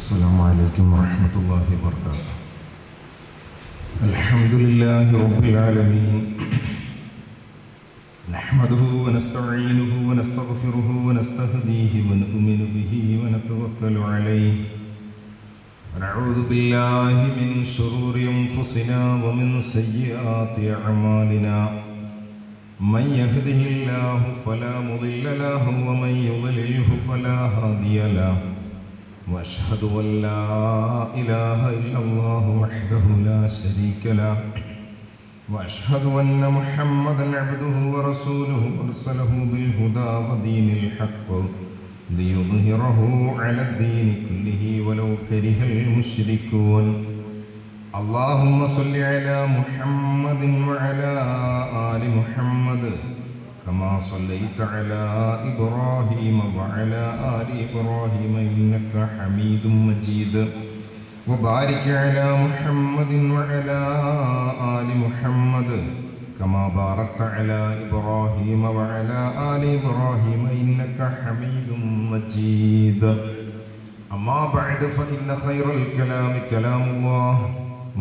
السلام عليكم ورحمة الله وبركاته. الحمد لله رب العالمين، نحمده ونستعينه ونستغفره ونستهديه ونؤمن به ونتوكل عليه، ونعوذ بالله من شرور أنفسنا ومن سيئات أعمالنا، من يهده الله فلا مضل له ومن يضلله فلا هادي له، وأشهد أن لا إله إلا الله وحده لا شريك له، وأشهد أن محمدا عبده ورسوله أرسله بالهدى ودين الحق ليظهره على الدين كله ولو كره المشركون. اللهم صل على محمد وعلى آل محمد كما صليت على إبراهيم وعلى آل إبراهيم إنك حميد مجيد، وبارك على محمد وعلى آل محمد كما باركت على إبراهيم وعلى آل إبراهيم إنك حميد مجيد. أما بعد فإن خير الكلام كلام الله،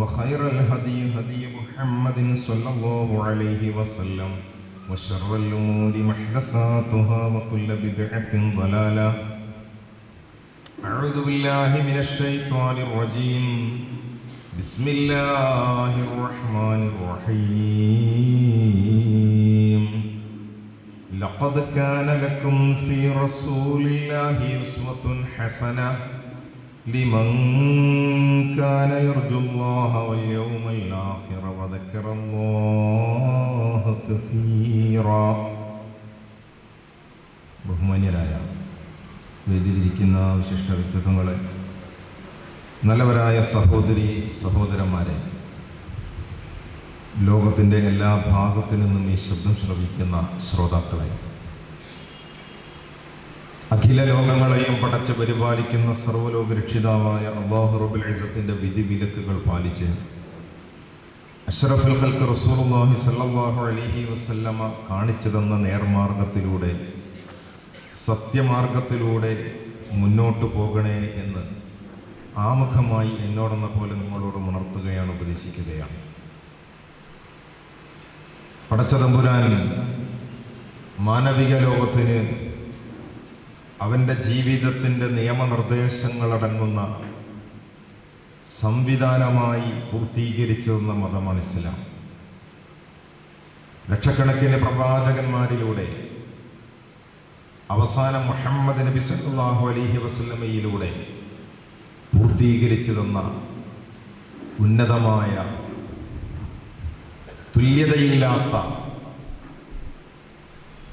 وخير الهدي هدي محمد صلى الله عليه وسلم، وشر الأمور محدثاتها وكل بدعة ضلالة. أعوذ بالله من الشيطان الرجيم، بسم الله الرحمن الرحيم. لقد كان لكم في رسول الله أسوة حسنة لمن كان يرجو الله واليوم الآخر وذكر الله كثيرا. ബഹുമാന്യരായ വേദിയിലിരിക്കുന്ന വിശിഷ്ട വ്യക്തിത്വങ്ങളെ, നല്ലവരായ സഹോദരി സഹോദരന്മാരെ, ലോകത്തിൻ്റെ എല്ലാ ഭാഗത്തു നിന്നും ഈ ശബ്ദം ശ്രവിക്കുന്ന ശ്രോതാക്കളെ, അഖില ലോകങ്ങളെയും പടച്ച് പരിപാലിക്കുന്ന സർവ്വലോക രക്ഷിതാവായ അല്ലാഹു റബ്ബുൽ ഇസ്സത്തിന്റെ വിധിവിലക്കുകൾ പാലിച്ച് അഷ്റഫുൽ ഖൽഖ് റസൂലുള്ളാഹി സ്വല്ലല്ലാഹു അലൈഹി വസല്ലമ കാണിച്ചു തന്ന നേർമാർഗത്തിലൂടെ, സത്യമാർഗത്തിലൂടെ മുന്നോട്ട് പോകണേ എന്ന് ആമുഖമായി എന്നോടെന്ന പോലെ നിങ്ങളോട് ഉണർത്തുകയാണ്, ഉപദേശിക്കുകയാണ്. പടച്ച തമ്പുരാൻ മാനവിക ലോകത്തിന് അവൻ്റെ ജീവിതത്തിൻ്റെ നിയമനിർദ്ദേശങ്ങളടങ്ങുന്ന സംവിധാനമായി പൂർത്തീകരിച്ചു തന്ന മതമാണ് ഇസ്ലാം. ലക്ഷക്കണക്കിന് പ്രവാചകന്മാരിലൂടെ അവസാനം മുഹമ്മദ് നബി സല്ലല്ലാഹു അലൈഹി വസല്ലമയിലൂടെ പൂർത്തീകരിച്ചു തന്ന ഉന്നതമായ, തുല്യതയില്ലാത്ത,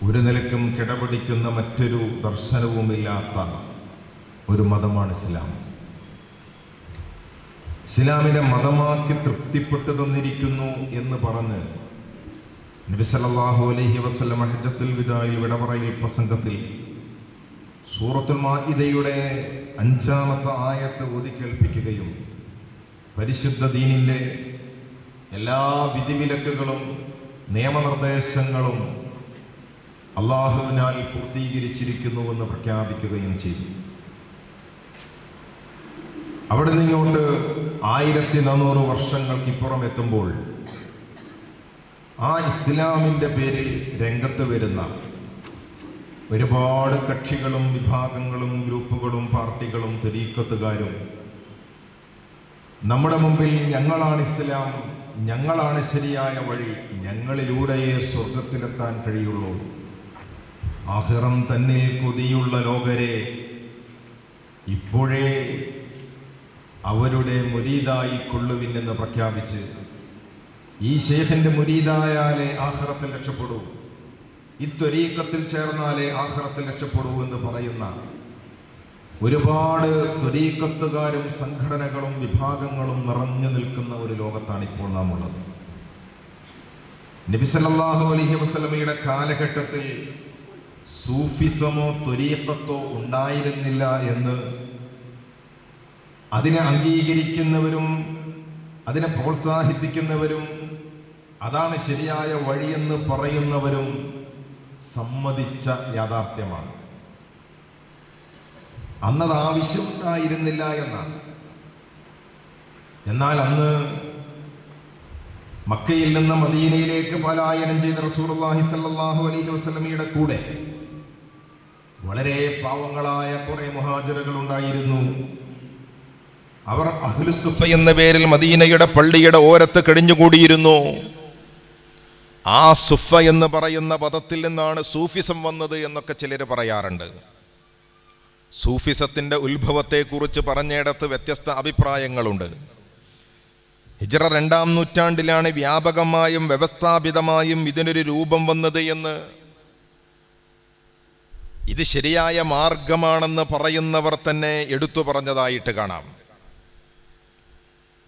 ഒരു നിലക്കും കിടപിടിക്കുന്ന മറ്റൊരു ദർശനവുമില്ലാത്ത ഒരു മതമാണ് ഇസ്ലാം. ഇസ്ലാമിനെ മതമാക്കി തൃപ്തിപ്പെട്ടു തന്നിരിക്കുന്നു എന്ന് പറഞ്ഞ് നബി സല്ലല്ലാഹു അലൈഹി വസല്ലം ഹജ്ജത്തുൽ വിദായിൽ വിടപറയൽ പ്രസംഗത്തിൽ സൂറത്തുൽ മാഇദയുടെ 5-ാമത്തെ ആയത്ത് ഓതി കേൾപ്പിക്കുകയും പരിശുദ്ധ ദീനിൻ്റെ എല്ലാ വിധിവിലക്കുകളും നിയമനിർദ്ദേശങ്ങളും അള്ളാഹുവിനാൽ പൂർത്തീകരിച്ചിരിക്കുന്നുവെന്ന് പ്രഖ്യാപിക്കുകയും ചെയ്തു. അവിടെ നിന്നോട്ട് 1400 വർഷങ്ങൾക്കിപ്പുറം എത്തുമ്പോൾ ആ ഇസ്ലാമിൻ്റെ പേരിൽ രംഗത്ത് വരുന്ന ഒരുപാട് കക്ഷികളും വിഭാഗങ്ങളും ഗ്രൂപ്പുകളും പാർട്ടികളും തരീഖത്തുകാരും നമ്മുടെ മുമ്പിൽ ഞങ്ങളാണ് ഇസ്ലാം, ഞങ്ങളാണ് ശരിയായ വഴി, ഞങ്ങളിലൂടെയേ സ്വർഗത്തിലെത്താൻ കഴിയുള്ളൂ, ആഖിറം തന്നിൽ കൊതിയുള്ള ലോകരെ ഇപ്പോഴേ അവരുടെ മുരീദായി കൊള്ളുവിനെന്ന് പ്രഖ്യാപിച്ച്, ഈ ശൈഖിന്റെ മുരീദായാലേ ആഖിറത്തിൽ രക്ഷപ്പെടൂ, ഈ ത്വരീഖത്തിൽ ചേർന്നാലേ ആഖിറത്തിൽ രക്ഷപ്പെടൂ എന്ന് പറയുന്ന ഒരുപാട് ത്വരീഖത്തുകാരും സംഘടനകളും വിഭാഗങ്ങളും നിറഞ്ഞു നിൽക്കുന്ന ഒരു ലോകത്താണ് ഇപ്പോൾ നാം ഉള്ളത്. നബി സല്ലല്ലാഹു അലൈഹി വസല്ലമയുടെ കാലഘട്ടത്തിൽ സൂഫിസമോ ത്വരീഖത്തോ ഉണ്ടായിരുന്നില്ല എന്ന് അതിനെ അംഗീകരിക്കുന്നവരും അതിനെ പ്രോത്സാഹിപ്പിക്കുന്നവരും അതാണ് ശരിയായ വഴിയെന്ന് പറയുന്നവരും സമ്മതിച്ച യാഥാർത്ഥ്യമാണ്. അന്നത് ആവശ്യമുണ്ടായിരുന്നില്ല എന്നാണ്. എന്നാൽ അന്ന് മക്കയിൽ നിന്ന് മദീനയിലേക്ക് പലായനം ചെയ്ത റസൂലുള്ളാഹി സ്വല്ലല്ലാഹു അലൈഹി വസല്ലമയുടെ കൂടെ വളരെ പാവങ്ങളായ കുറെ മുഹാജിറുകൾ ഉണ്ടായിരുന്നു. അവർ അഹ്ലുസ് സുഫ എന്ന പേരിൽ മദീനയുടെ പള്ളിയുടെ ഓരത്ത് കഴിഞ്ഞുകൂടിയിരുന്നു. ആ സുഫ എന്ന് പറയുന്ന പദത്തിൽ നിന്നാണ് സൂഫിസം വന്നത് എന്നൊക്കെ ചിലർ പറയാറുണ്ട്. സൂഫിസത്തിന്റെ ഉത്ഭവത്തെക്കുറിച്ച് പറഞ്ഞിടത്ത് വ്യത്യസ്ത അഭിപ്രായങ്ങളുണ്ട്. ഹിജ്റ 2-ാം നൂറ്റാണ്ടിലാണ് വ്യാപകമായും വ്യവസ്ഥാപിതമായും ഇതിനൊരു രൂപം വന്നത് എന്ന്, ഇത് ശരിയായ മാർഗമാണെന്ന് പറയുന്നവർ തന്നെ എടുത്തു പറഞ്ഞതായിട്ട് കാണാം.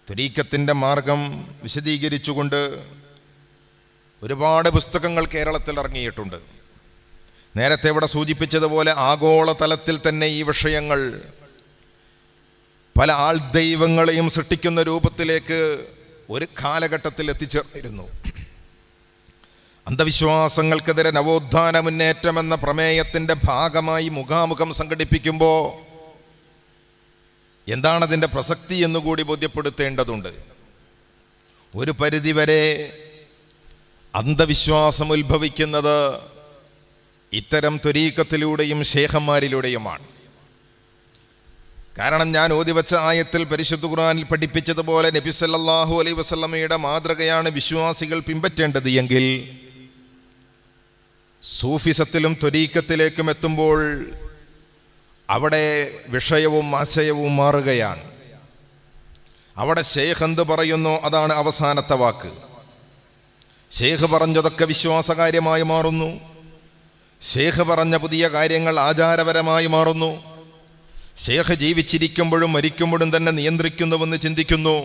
ത്വരീഖത്തിന്റെ മാർഗം വിശദീകരിച്ചുകൊണ്ട് ഒരുപാട് പുസ്തകങ്ങൾ കേരളത്തിൽ ഇറങ്ങിയിട്ടുണ്ട്. നേരത്തെ ഇവിടെ സൂചിപ്പിച്ചതുപോലെ ആഗോളതലത്തിൽ തന്നെ ഈ വിഷയങ്ങൾ പല ആൾ ദൈവങ്ങളെയും സൃഷ്ടിക്കുന്ന രൂപത്തിലേക്ക് ഒരു കാലഘട്ടത്തിൽ എത്തിച്ചേർന്നിരുന്നു. അന്ധവിശ്വാസങ്ങൾക്കെതിരെ നവോത്ഥാന മുന്നേറ്റം എന്ന പ്രമേയത്തിൻ്റെ ഭാഗമായി മുഖാമുഖം സംഘടിപ്പിക്കുമ്പോൾ എന്താണതിൻ്റെ പ്രസക്തി എന്നുകൂടി ബോധ്യപ്പെടുത്തേണ്ടതുണ്ട്. ഒരു പരിധിവരെ അന്ധവിശ്വാസം ഉത്ഭവിക്കുന്നത് ഇത്തരം ത്വരീഖത്തിലൂടെയും ശേഖന്മാരിലൂടെയുമാണ്. കാരണം ഞാൻ ഓതിവച്ച ആയത്തിൽ പരിശുദ്ധ ഖുർആനിൽ പഠിപ്പിച്ചതുപോലെ നബി സല്ലല്ലാഹു അലൈഹി വസല്ലമയുടെ മാതൃകയാണ് വിശ്വാസികൾ പിൻപറ്റേണ്ടത് എങ്കിൽ സൂഫിസത്തിലും ത്വരീഖത്തിലേക്കും എത്തുമ്പോൾ അവിടെ വിഷയവും ആശയവും മാറുകയാണ്. അവിടെ ശേഖ് എന്ത് പറയുന്നു അതാണ് അവസാനത്തെ വാക്ക്. ശേഖ് പറഞ്ഞതൊക്കെ വിശ്വാസകാര്യമായി മാറുന്നു. ശേഖ് പറഞ്ഞ പുതിയ കാര്യങ്ങൾ ആചാരപരമായി മാറുന്നു. ശേഖ് ജീവിച്ചിരിക്കുമ്പോഴും മരിക്കുമ്പോഴും തന്നെ നിയന്ത്രിക്കുന്നുവെന്ന് ചിന്തിക്കുന്നു.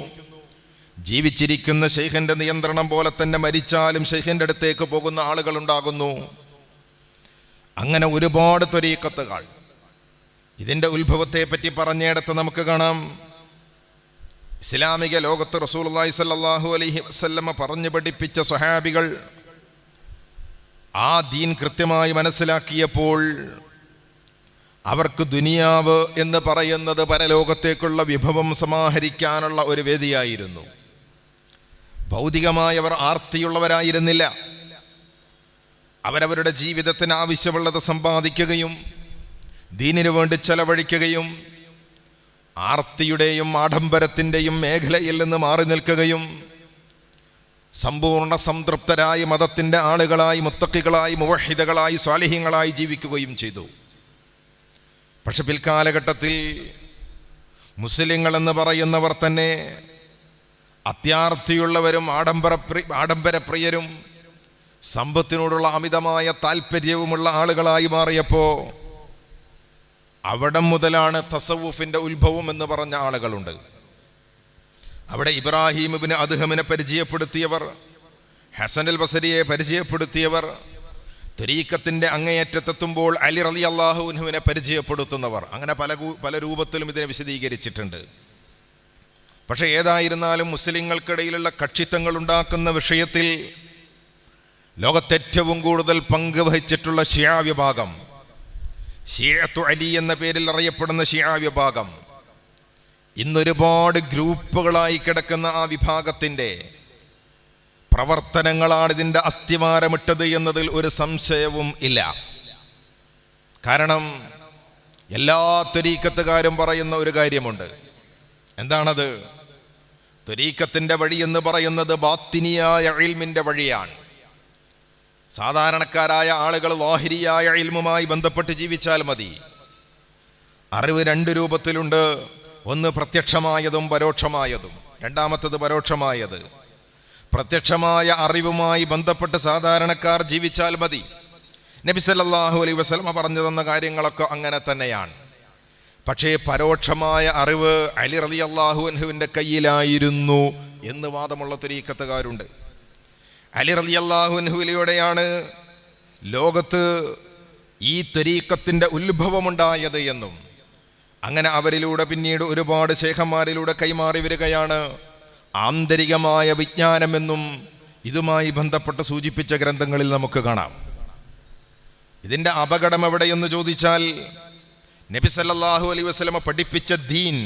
ജീവിച്ചിരിക്കുന്ന ശേഖിന്റെ നിയന്ത്രണം പോലെ തന്നെ മരിച്ചാലും ശേഖിന്റെ അടുത്തേക്ക് പോകുന്ന ആളുകൾ ഉണ്ടാകുന്നു. അങ്ങനെ ഒരുപാട് ത്വരീഖത്തുകൾ. ഇതിൻ്റെ ഉത്ഭവത്തെ പറ്റി പറഞ്ഞിടത്ത് നമുക്ക് കാണാം, ഇസ്ലാമിക ലോകത്ത് റസൂലുള്ളാഹി സ്വല്ലല്ലാഹു അലൈഹി വസല്ലമ പറഞ്ഞു പഠിപ്പിച്ച സ്വഹാബികൾ ആ ദീൻ കൃത്യമായി മനസ്സിലാക്കിയപ്പോൾ അവർക്ക് ദുനിയാവ് എന്ന് പറയുന്നത് പരലോകത്തേക്കുള്ള വിഭവം സമാഹരിക്കാനുള്ള ഒരു വേദിയായിരുന്നു. ഭൗതികമായി അവർ ആർത്തിയുള്ളവരായിരുന്നില്ല. അവരവരുടെ ജീവിതത്തിന് ആവശ്യമുള്ളത് സമ്പാദിക്കുകയും ദീനിനു വേണ്ടി ചെലവഴിക്കുകയും ആർത്തിയുടെയും ആഡംബരത്തിൻ്റെയും മേഖലയിൽ നിന്ന് മാറി നിൽക്കുകയും സമ്പൂർണ്ണ സംതൃപ്തരായി മതത്തിൻ്റെ ആളുകളായി, മുത്തഖികളായി, മുവഹിദകളായി, സ്വാലിഹീങ്ങളായി ജീവിക്കുകയും ചെയ്തു. പക്ഷെ പിൽക്കാലഘട്ടത്തിൽ മുസ്ലിങ്ങൾ എന്ന് പറയുന്നവർ തന്നെ അത്യാർത്തിയുള്ളവരും ആഡംബരപ്രിയരും സമ്പത്തിനോടുള്ള അമിതമായ താല്പര്യവുമുള്ള ആളുകളായി മാറിയപ്പോൾ അവിടെ മുതലാണ് തസവുഫിൻ്റെ ഉത്ഭവം എന്ന് പറഞ്ഞ ആളുകളുണ്ട്. അവിടെ ഇബ്രാഹിം ഇബ്നു അദ്ഹമിനെ പരിചയപ്പെടുത്തിയവർ, ഹസൻ അൽ ബസരിയെ പരിചയപ്പെടുത്തിയവർ, ത്വരീഖത്തിൻ്റെ അങ്ങേയറ്റത്തെത്തുമ്പോൾ അലി റളിയല്ലാഹു അൻഹുവിനെ പരിചയപ്പെടുത്തുന്നവർ, അങ്ങനെ പല രൂപത്തിലും ഇതിനെ വിശദീകരിച്ചിട്ടുണ്ട്. പക്ഷേ ഏതായിരുന്നാലും മുസ്ലിങ്ങൾക്കിടയിലുള്ള കക്ഷിത്തങ്ങൾ ഉണ്ടാക്കുന്ന വിഷയത്തിൽ ലോകത്തേറ്റവും കൂടുതൽ പങ്ക് വഹിച്ചിട്ടുള്ള ഷിയ വിഭാഗം, ഷിയഅത്തു അലി എന്ന പേരിൽ അറിയപ്പെടുന്ന ഷിയ വിഭാഗം, ഇന്നൊരുപാട് ഗ്രൂപ്പുകളായി കിടക്കുന്ന ആ വിഭാഗത്തിൻ്റെ പ്രവർത്തനങ്ങളാണ് ഇതിൻ്റെ അസ്ഥിവാരമിട്ടത് എന്നതിൽ ഒരു സംശയവും ഇല്ല. കാരണം എല്ലാ ത്വരീഖത്തുകാരും പറയുന്ന ഒരു കാര്യമുണ്ട്. എന്താണത്? ത്വരീഖത്തിൻ്റെ വഴി എന്ന് പറയുന്നത് ബാത്തിനിയായ ഇൽമിൻ്റെ വഴിയാണ്. സാധാരണക്കാരായ ആളുകൾ ലാഹിരിയായ ഇൽമുമായി ബന്ധപ്പെട്ട് ജീവിച്ചാൽ മതി. അറിവ് രണ്ട് രൂപത്തിലുണ്ട്. ഒന്ന് പ്രത്യക്ഷമായതും പരോക്ഷമായതും. രണ്ടാമത്തത് പരോക്ഷമായത്. പ്രത്യക്ഷമായ അറിവുമായി ബന്ധപ്പെട്ട് സാധാരണക്കാർ ജീവിച്ചാൽ മതി. നബി സല്ലല്ലാഹു അലൈഹി വസല്ലമ പറഞ്ഞു തന്ന കാര്യങ്ങളൊക്കെ അങ്ങനെ തന്നെയാണ്. പക്ഷേ പരോക്ഷമായ അറിവ് അലി റളിയല്ലാഹു അൻഹുവിൻ്റെ കയ്യിലായിരുന്നു എന്ന് വാദമുള്ള ത്വരീഖത്തുകാരുണ്ട്. അലി റളിയല്ലാഹു അൻഹുവിലൂടെയാണ് ലോകത്ത് ഈ ത്വരീഖത്തിൻ്റെ ഉത്ഭവമുണ്ടായത് എന്നും അങ്ങനെ അവരിലൂടെ പിന്നീട് ഒരുപാട് ശേഖന്മാരിലൂടെ കൈമാറി വരികയാണ് ആന്തരികമായ വിജ്ഞാനമെന്നും ഇതുമായി ബന്ധപ്പെട്ട് സൂചിപ്പിച്ച ഗ്രന്ഥങ്ങളിൽ നമുക്ക് കാണാം. ഇതിൻ്റെ അപകടം എവിടെയെന്ന് ചോദിച്ചാൽ നബി സല്ലല്ലാഹു അലൈഹി വസല്ലമ പഠിപ്പിച്ച ദീൻ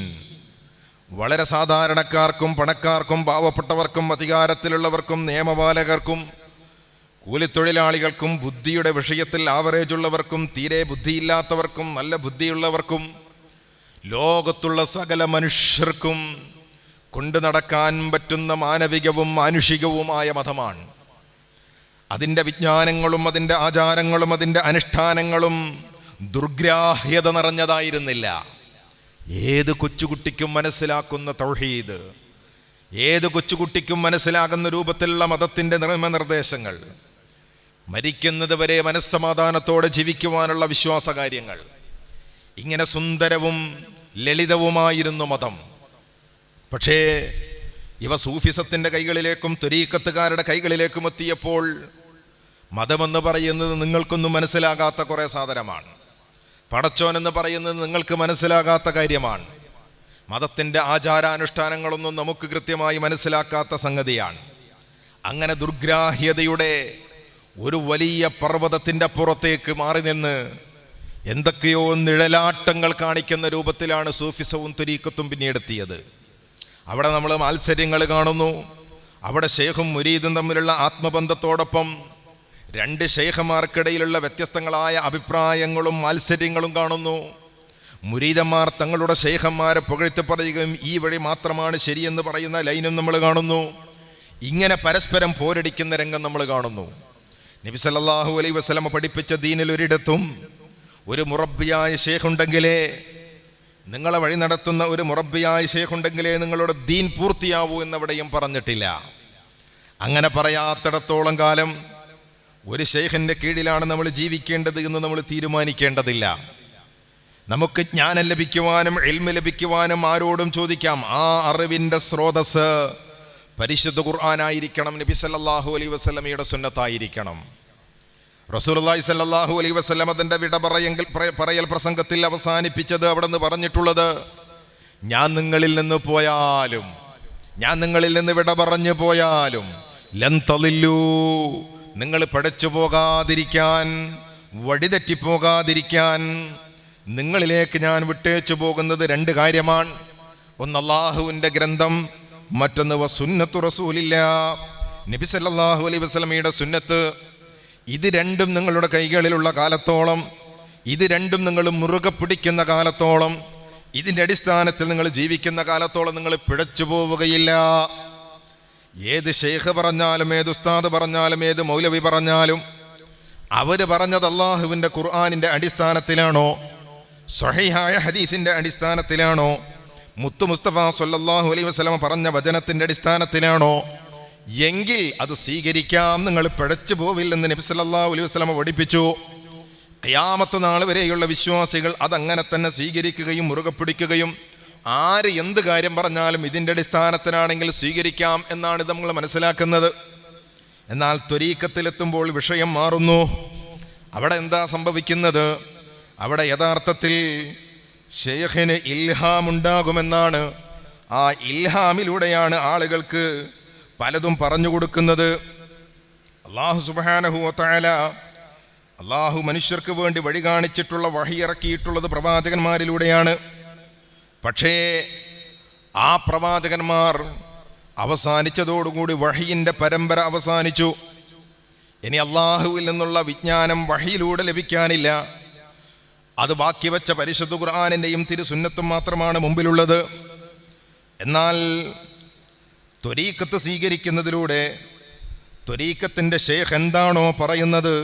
വളരെ സാധാരണക്കാർക്കും പണക്കാർക്കും പാവപ്പെട്ടവർക്കും അധികാരത്തിലുള്ളവർക്കും നിയമപാലകർക്കും കൂലിത്തൊഴിലാളികൾക്കും ബുദ്ധിയുടെ വിഷയത്തിൽ ആവറേജ് ഉള്ളവർക്കും തീരെ ബുദ്ധിയില്ലാത്തവർക്കും നല്ല ബുദ്ധിയുള്ളവർക്കും ലോകത്തുള്ള സകല മനുഷ്യർക്കും കൊണ്ടു നടക്കാൻ പറ്റുന്ന മാനവികവും മാനുഷികവുമായ മതമാണ്. അതിൻ്റെ വിജ്ഞാനങ്ങളും അതിൻ്റെ ആചാരങ്ങളും അതിൻ്റെ അനുഷ്ഠാനങ്ങളും ദുർഗ്രാഹ്യത നിറഞ്ഞതായിരുന്നില്ല. ഏത് കൊച്ചുകുട്ടിക്കും മനസ്സിലാക്കുന്ന തൗഹീദ്, ഏത് കൊച്ചുകുട്ടിക്കും മനസ്സിലാകുന്ന രൂപത്തിലുള്ള മതത്തിൻ്റെ നിയമനിർദ്ദേശങ്ങൾ, മരിക്കുന്നത് വരെ മനസ്സമാധാനത്തോടെ ജീവിക്കുവാനുള്ള വിശ്വാസകാര്യങ്ങൾ, ഇങ്ങനെ സുന്ദരവും ലളിതവുമായിരുന്നു മതം. പക്ഷേ ഇവ സൂഫിസത്തിൻ്റെ കൈകളിലേക്കും ത്വരീഖത്തുകാരുടെ കൈകളിലേക്കും എത്തിയപ്പോൾ മതമെന്ന് പറയുന്നത് നിങ്ങൾക്കൊന്നും മനസ്സിലാകാത്ത കുറേ സാധനമാണ്. പടച്ചോൻ എന്ന് പറയുന്നത് നിങ്ങൾക്ക് മനസ്സിലാകാത്ത കാര്യമാണ്. മതത്തിൻ്റെ ആചാരാനുഷ്ഠാനങ്ങളൊന്നും നമുക്ക് കൃത്യമായി മനസ്സിലാക്കാത്ത സംഗതിയാണ്. അങ്ങനെ ദുർഗ്രാഹ്യതയുടെ ഒരു വലിയ പർവ്വതത്തിൻ്റെ അപ്പുറത്തേക്ക് മാറി നിന്ന് എന്തൊക്കെയോ നിഴലാട്ടങ്ങൾ കാണിക്കുന്ന രൂപത്തിലാണ് സൂഫിസവും ത്വരീഖത്തും പിന്നീടെത്തിയത്. അവിടെ നമ്മൾ മാത്സര്യങ്ങൾ കാണുന്നു. അവിടെ ഷെയ്ഖും മുരീദും തമ്മിലുള്ള ആത്മബന്ധത്തോടൊപ്പം രണ്ട് ഷെയ്ഖന്മാർക്കിടയിലുള്ള വ്യത്യസ്തങ്ങളായ അഭിപ്രായങ്ങളും മാത്സര്യങ്ങളും കാണുന്നു. മുരീദന്മാർ തങ്ങളുടെ ഷെയ്ഖന്മാരെ പുകഴ്ത്തി പറയുകയും ഈ വഴി മാത്രമാണ് ശരിയെന്ന് പറയുന്ന ലൈനും നമ്മൾ കാണുന്നു. ഇങ്ങനെ പരസ്പരം പോരടിക്കുന്ന രംഗം നമ്മൾ കാണുന്നു. നബി സല്ലല്ലാഹു അലൈഹി വസല്ലമ പഠിപ്പിച്ച ദീനിൽ ഒരിടത്തും ഒരു മുറബ്ബിയായ ഷെയ്ഖ് ഉണ്ടെങ്കിലേ, നിങ്ങളെ വഴി നടത്തുന്ന ഒരു മുറബ്ബിയായ ഷെയ്ഖ് ഉണ്ടെങ്കിലേ നിങ്ങളുടെ ദീൻ പൂർത്തിയാവൂ എന്നവിടെയും പറഞ്ഞിട്ടില്ല. അങ്ങനെ പറയാത്തിടത്തോളം കാലം ഒരു ഷെയ്ഖിൻ്റെ കീഴിലാണ് നമ്മൾ ജീവിക്കേണ്ടത് എന്ന് നമ്മൾ തീരുമാനിക്കേണ്ടതില്ല. നമുക്ക് ജ്ഞാനം ലഭിക്കുവാനും ഇൽമ് ലഭിക്കുവാനും ആരോടും ചോദിക്കാം. ആ അറിവിൻ്റെ സ്രോതസ് പരിശുദ്ധ ഖുർആനായിരിക്കണം, നബി സല്ലല്ലാഹു അലൈഹി വസല്ലമയുടെ സുന്നത്തായിരിക്കണം. റസൂലുള്ളാഹി സല്ലല്ലാഹു അലൈഹി വസല്ലമ തൻ്റെ പറയൽ പ്രസംഗത്തിൽ അവസാനിപ്പിച്ചത് അവിടെ നിന്ന് പറഞ്ഞിട്ടുള്ളത്, ഞാൻ നിങ്ങളിൽ നിന്ന് പോയാലും, ഞാൻ നിങ്ങളിൽ നിന്ന് വിട പറഞ്ഞു പോയാലും ലൻ തളില്ലൂ, നിങ്ങൾ പടച്ചു പോകാതിരിക്കാൻ, വഴിതെറ്റിപ്പോകാതിരിക്കാൻ നിങ്ങളിലേക്ക് ഞാൻ വിട്ടേച്ചു പോകുന്നത് രണ്ട് കാര്യമാണ്. ഒന്ന് അല്ലാഹുവിൻ്റെ ഗ്രന്ഥം, മറ്റൊന്ന് വസുന്നത്തു റസൂലില്ലാ, നബി സല്ലല്ലാഹു അലൈഹി വസല്ലമയുടെ സുന്നത്ത്. ഇത് രണ്ടും നിങ്ങളുടെ കൈകളിലുള്ള കാലത്തോളം, ഇത് രണ്ടും നിങ്ങൾ മുറുകെ പിടിക്കുന്ന കാലത്തോളം, ഇതിൻ്റെ അടിസ്ഥാനത്തിൽ നിങ്ങൾ ജീവിക്കുന്ന കാലത്തോളം നിങ്ങൾ പിഴച്ചു പോവുകയില്ല. ഏത് ഷെയ്ഖ് പറഞ്ഞാലും, ഏത് ഉസ്താദ് പറഞ്ഞാലും, ഏത് മൗലവി പറഞ്ഞാലും അവർ പറഞ്ഞത് അല്ലാഹുവിൻ്റെ ഖുർആനിൻ്റെ അടിസ്ഥാനത്തിലാണോ, സ്വഹീഹായ ഹദീസിൻ്റെ അടിസ്ഥാനത്തിലാണോ, മുത്തു മുസ്തഫ സല്ലല്ലാഹു അലൈഹി വസല്ലമ പറഞ്ഞ വചനത്തിൻ്റെ അടിസ്ഥാനത്തിലാണോ എങ്കിൽ അത് സ്വീകരിക്കാം, നിങ്ങൾ പിഴച്ചു പോവില്ലെന്ന് നബി സല്ലല്ലാഹു അലൈഹി വസല്ലമ പഠിപ്പിച്ചു. ഖിയാമത്ത് നാൾ വരെയുള്ള വിശ്വാസികൾ അതങ്ങനെ തന്നെ സ്വീകരിക്കുകയും മുറുകെ പിടിക്കുകയും ആര് എന്ത് കാര്യം പറഞ്ഞാലും ഇതിൻ്റെ അടിസ്ഥാനത്തിനാണെങ്കിൽ സ്വീകരിക്കാം എന്നാണ് നമ്മൾ മനസ്സിലാക്കുന്നത്. എന്നാൽ ത്വരീഖത്തിലെത്തുമ്പോൾ വിഷയം മാറുന്നു. അവിടെ എന്താ സംഭവിക്കുന്നത്? അവിടെ യഥാർത്ഥത്തിൽ ഷെയ്ഖിന് ഇൽഹാമുണ്ടാകുമെന്നാണ്. ആ ഇൽഹാമിലൂടെയാണ് ആളുകൾക്ക് പലതും പറഞ്ഞു കൊടുക്കുന്നത്. അല്ലാഹു സുബ്ഹാനഹു വ തആല, അല്ലാഹു മനുഷ്യർക്ക് വേണ്ടി വഴി കാണിച്ചിട്ടുള്ള വഹി ഇറക്കിയിട്ടുള്ളത് പ്രവാചകന്മാരിലൂടെയാണ്. പക്ഷേ ആ പ്രവാചകന്മാർ അവസാനിച്ചതോടുകൂടി വഹിയിൻ്റെ പരമ്പര അവസാനിച്ചു. ഇനി അല്ലാഹുവിൽ നിന്നുള്ള വിജ്ഞാനം വഹിയിലൂടെ ലഭിക്കാനില്ല. അത് ബാക്കി വെച്ച പരിശുദ്ധ ഖുർആനിൻ്റെയും തിരുസുന്നത്തും മാത്രമാണ് മുമ്പിലുള്ളത്. എന്നാൽ ത്വരീഖത്ത് സ്വീകരിക്കുന്നതിലൂടെ ത്വരീഖത്തിൻ്റെ ഷെയ്ഖ് എന്താണോ പറയുന്നത്,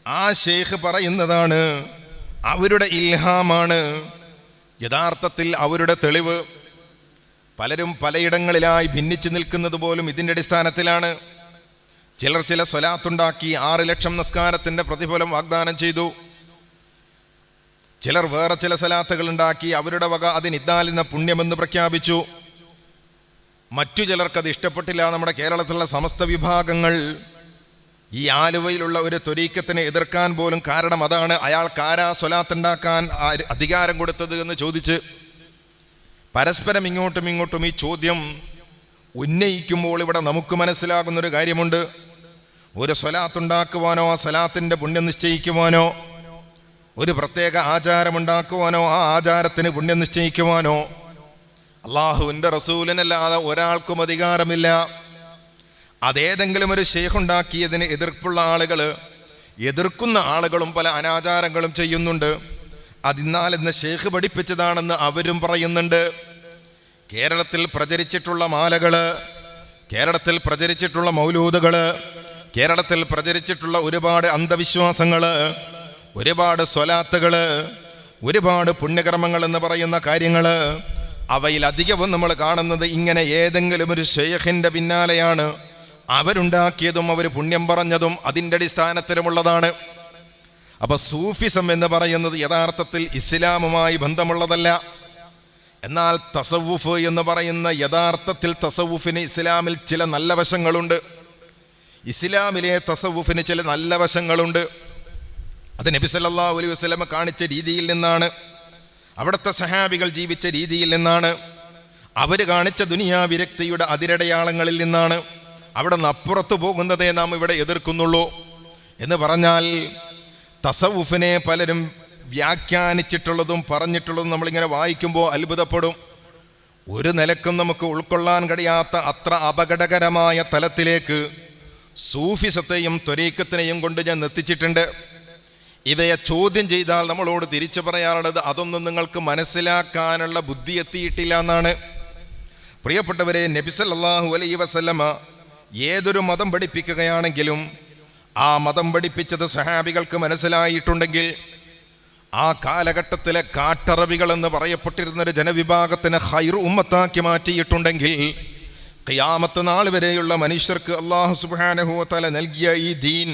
ആ ഷെയ്ഖ് പറയുന്നതാണ് അവരുടെ ഇൽഹാമാണ്, യഥാർത്ഥത്തിൽ അവരുടെ തെളിവ്. പലരും പലയിടങ്ങളിലായി ഭിന്നിച്ചു നിൽക്കുന്നത് പോലും ഇതിൻ്റെ അടിസ്ഥാനത്തിലാണ്. ചിലർ ചില സ്വലാത്തുണ്ടാക്കി 6 ലക്ഷം നിസ്കാരത്തിൻ്റെ പ്രതിഫലം വാഗ്ദാനം ചെയ്തു. ചിലർ വേറെ ചില സ്വലാത്തുകൾ ഉണ്ടാക്കി അവരുടെ വക അതിന് ഇദ്ദാലിന പുണ്യമെന്ന് പ്രഖ്യാപിച്ചു. മറ്റു ചിലർക്കത് ഇഷ്ടപ്പെട്ടില്ല. നമ്മുടെ കേരളത്തിലുള്ള സമസ്ത വിഭാഗങ്ങൾ ഈ ആലുവയിലുള്ള ഒരു ത്വരീഖത്തിനെ എതിർക്കാൻ പോലും കാരണം അതാണ്. അയാൾക്കാരാ സ്വലാത്തുണ്ടാക്കാൻ അധികാരം കൊടുത്തത് എന്ന് ചോദിച്ച് പരസ്പരം ഇങ്ങോട്ടും ഈ ചോദ്യം ഉന്നയിക്കുമ്പോൾ ഇവിടെ നമുക്ക് മനസ്സിലാകുന്നൊരു കാര്യമുണ്ട്. ഒരു സ്വലാത്തുണ്ടാക്കുവാനോ ആ സ്വലാത്തിൻ്റെ പുണ്യം നിശ്ചയിക്കുവാനോ ഒരു പ്രത്യേക ആചാരമുണ്ടാക്കുവാനോ ആ ആചാരത്തിന് പുണ്യം നിശ്ചയിക്കുവാനോ അള്ളാഹുവിൻ്റെ റസൂലിനല്ലാതെ ഒരാൾക്കും അധികാരമില്ല. അതേതെങ്കിലും ഒരു ശൈഖ് ഉണ്ടാക്കിയതിന് എതിർപ്പുള്ള ആളുകൾ, എതിർക്കുന്ന ആളുകളും പല അനാചാരങ്ങളും ചെയ്യുന്നുണ്ട്. അതിനാൽ ഇന്ന് ശൈഖ് പഠിപ്പിച്ചതാണെന്ന് അവരും പറയുന്നുണ്ട്. കേരളത്തിൽ പ്രചരിച്ചിട്ടുള്ള മാലകൾ, കേരളത്തിൽ പ്രചരിച്ചിട്ടുള്ള മൗലൂദുകൾ, കേരളത്തിൽ പ്രചരിച്ചിട്ടുള്ള ഒരുപാട് അന്ധവിശ്വാസങ്ങൾ, ഒരുപാട് സ്വലാത്തുകൾ, ഒരുപാട് പുണ്യകർമ്മങ്ങൾ എന്ന് പറയുന്ന കാര്യങ്ങൾ, അവയിൽ അധികവും നമ്മൾ കാണുന്നത് ഇങ്ങനെ ഏതെങ്കിലും ഒരു ശൈഖിൻ്റെ പിന്നാലെയാണ്. അവരുണ്ടാക്കിയതും അവർ പുണ്യം പറഞ്ഞതും അതിൻ്റെ അടിസ്ഥാനത്തിലുമുള്ളതാണ്. അപ്പോൾ സൂഫിസം എന്ന് പറയുന്നത് യഥാർത്ഥത്തിൽ ഇസ്ലാമുമായി ബന്ധമുള്ളതല്ല. എന്നാൽ തസവുഫ് എന്ന് പറയുന്ന യഥാർത്ഥത്തിൽ തസവുഫിന് ഇസ്ലാമിൽ ചില നല്ല വശങ്ങളുണ്ട്. ഇസ്ലാമിലെ തസവുഫിന് ചില നല്ല വശങ്ങളുണ്ട്. അത് നബി സല്ലല്ലാഹു അലൈഹി വസല്ലം കാണിച്ച രീതിയിൽ നിന്നാണ്, അവിടുത്തെ സഹാബികൾ ജീവിച്ച രീതിയിൽ നിന്നാണ്, അവർ കാണിച്ച ദുനിയാ വിരക്തിയുടെ അതിരടയാളങ്ങളിൽ നിന്നാണ്. അവിടെ നിന്ന് അപ്പുറത്ത് പോകുന്നതേ നാം ഇവിടെ എതിർക്കുന്നുള്ളൂ. എന്ന് പറഞ്ഞാൽ തസവുഫിനെ പലരും വ്യാഖ്യാനിച്ചിട്ടുള്ളതും പറഞ്ഞിട്ടുള്ളതും നമ്മളിങ്ങനെ വായിക്കുമ്പോൾ അത്ഭുതപ്പെടും. ഒരു നിലക്കും നമുക്ക് ഉൾക്കൊള്ളാൻ കഴിയാത്ത അത്ര അപകടകരമായ തലത്തിലേക്ക് സൂഫിസത്തെയും ത്വരീഖത്തിനെയും കൊണ്ട് ഞാൻ എത്തിച്ചിട്ടുണ്ട്. ഇവയെ ചോദ്യം ചെയ്താൽ നമ്മളോട് തിരിച്ചു പറയാനുള്ളത് അതൊന്നും നിങ്ങൾക്ക് മനസ്സിലാക്കാനുള്ള ബുദ്ധി എത്തിയിട്ടില്ല എന്നാണ്. പ്രിയപ്പെട്ടവരെ, നബി സല്ലല്ലാഹു അലൈഹി വസല്ലമ ഏതൊരു മതം പഠിപ്പിക്കുകയാണെങ്കിലും ആ മതം പഠിപ്പിച്ചത് സഹാബികൾക്ക് മനസ്സിലായിട്ടുണ്ടെങ്കിൽ, ആ കാലഘട്ടത്തിലെ കാട്ടറബികൾ എന്ന് പറയപ്പെട്ടിരുന്നൊരു ജനവിഭാഗത്തിന് ഖൈറു ഉമ്മത്താക്കി മാറ്റിയിട്ടുണ്ടെങ്കിൽ, ഖിയാമത്ത് നാൾ വരെയുള്ള മനുഷ്യർക്ക് അല്ലാഹു സുബ്ഹാനഹു വ തആല നൽകിയ ഈ ദീൻ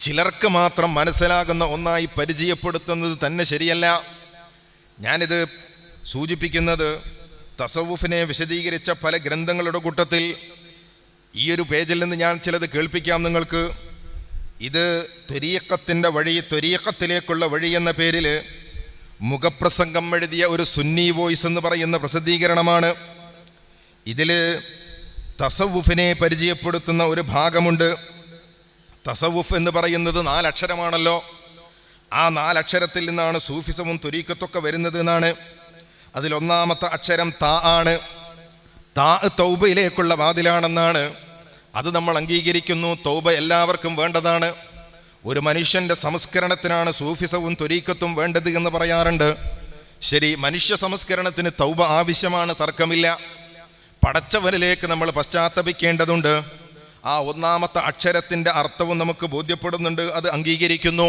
ചിലർക്ക് മാത്രം മനസ്സിലാകുന്ന ഒന്നായി പരിചയപ്പെടുത്തുന്നത് തന്നെ ശരിയല്ല. ഞാനിത് സൂചിപ്പിക്കുന്നത് തസവുഫിനെ വിശദീകരിച്ച പല ഗ്രന്ഥങ്ങളുടെ കൂട്ടത്തിൽ ഈ ഒരു പേജിൽ നിന്ന് ഞാൻ ചിലത് കേൾപ്പിക്കാം നിങ്ങൾക്ക്. ഇത് ത്വരീഖത്തിൻ്റെ വഴി, ത്വരീഖത്തിലേക്കുള്ള വഴി എന്ന പേരിൽ മുഖപ്രസംഗം എഴുതിയ ഒരു സുന്നി വോയിസ് എന്ന് പറയുന്ന പ്രസിദ്ധീകരണമാണ്. ഇതിൽ തസവുഫിനെ പരിചയപ്പെടുത്തുന്ന ഒരു ഭാഗമുണ്ട്. തസവുഫ് എന്ന് പറയുന്നത് 4 അക്ഷരമാണല്ലോ. ആ 4 അക്ഷരത്തിൽ നിന്നാണ് സൂഫിസവും ത്വരീഖത്തൊക്കെ വരുന്നത് എന്നാണ്. അതിലൊന്നാമത്തെ അക്ഷരം താ ആണ്. താ തൗബയിലേക്കുള്ള വാതിലാണെന്നാണ്. അത് നമ്മൾ അംഗീകരിക്കുന്നു. തൗബ എല്ലാവർക്കും വേണ്ടതാണ്. ഒരു മനുഷ്യൻ്റെ സംസ്കരണത്തിനാണ് സൂഫിസവും ത്വരീഖത്തും വേണ്ടത് എന്ന് പറയാറുണ്ട്. ശരി, മനുഷ്യ സംസ്കരണത്തിന് തൗബ ആവശ്യമാണ്, തർക്കമില്ല. പടച്ചവനിലേക്ക് നമ്മൾ പശ്ചാത്തപിക്കേണ്ടതുണ്ട്. ആ ഒന്നാമത്തെ അക്ഷരത്തിൻ്റെ അർത്ഥവും നമുക്ക് ബോധ്യപ്പെടുന്നുണ്ട്, അത് അംഗീകരിക്കുന്നു.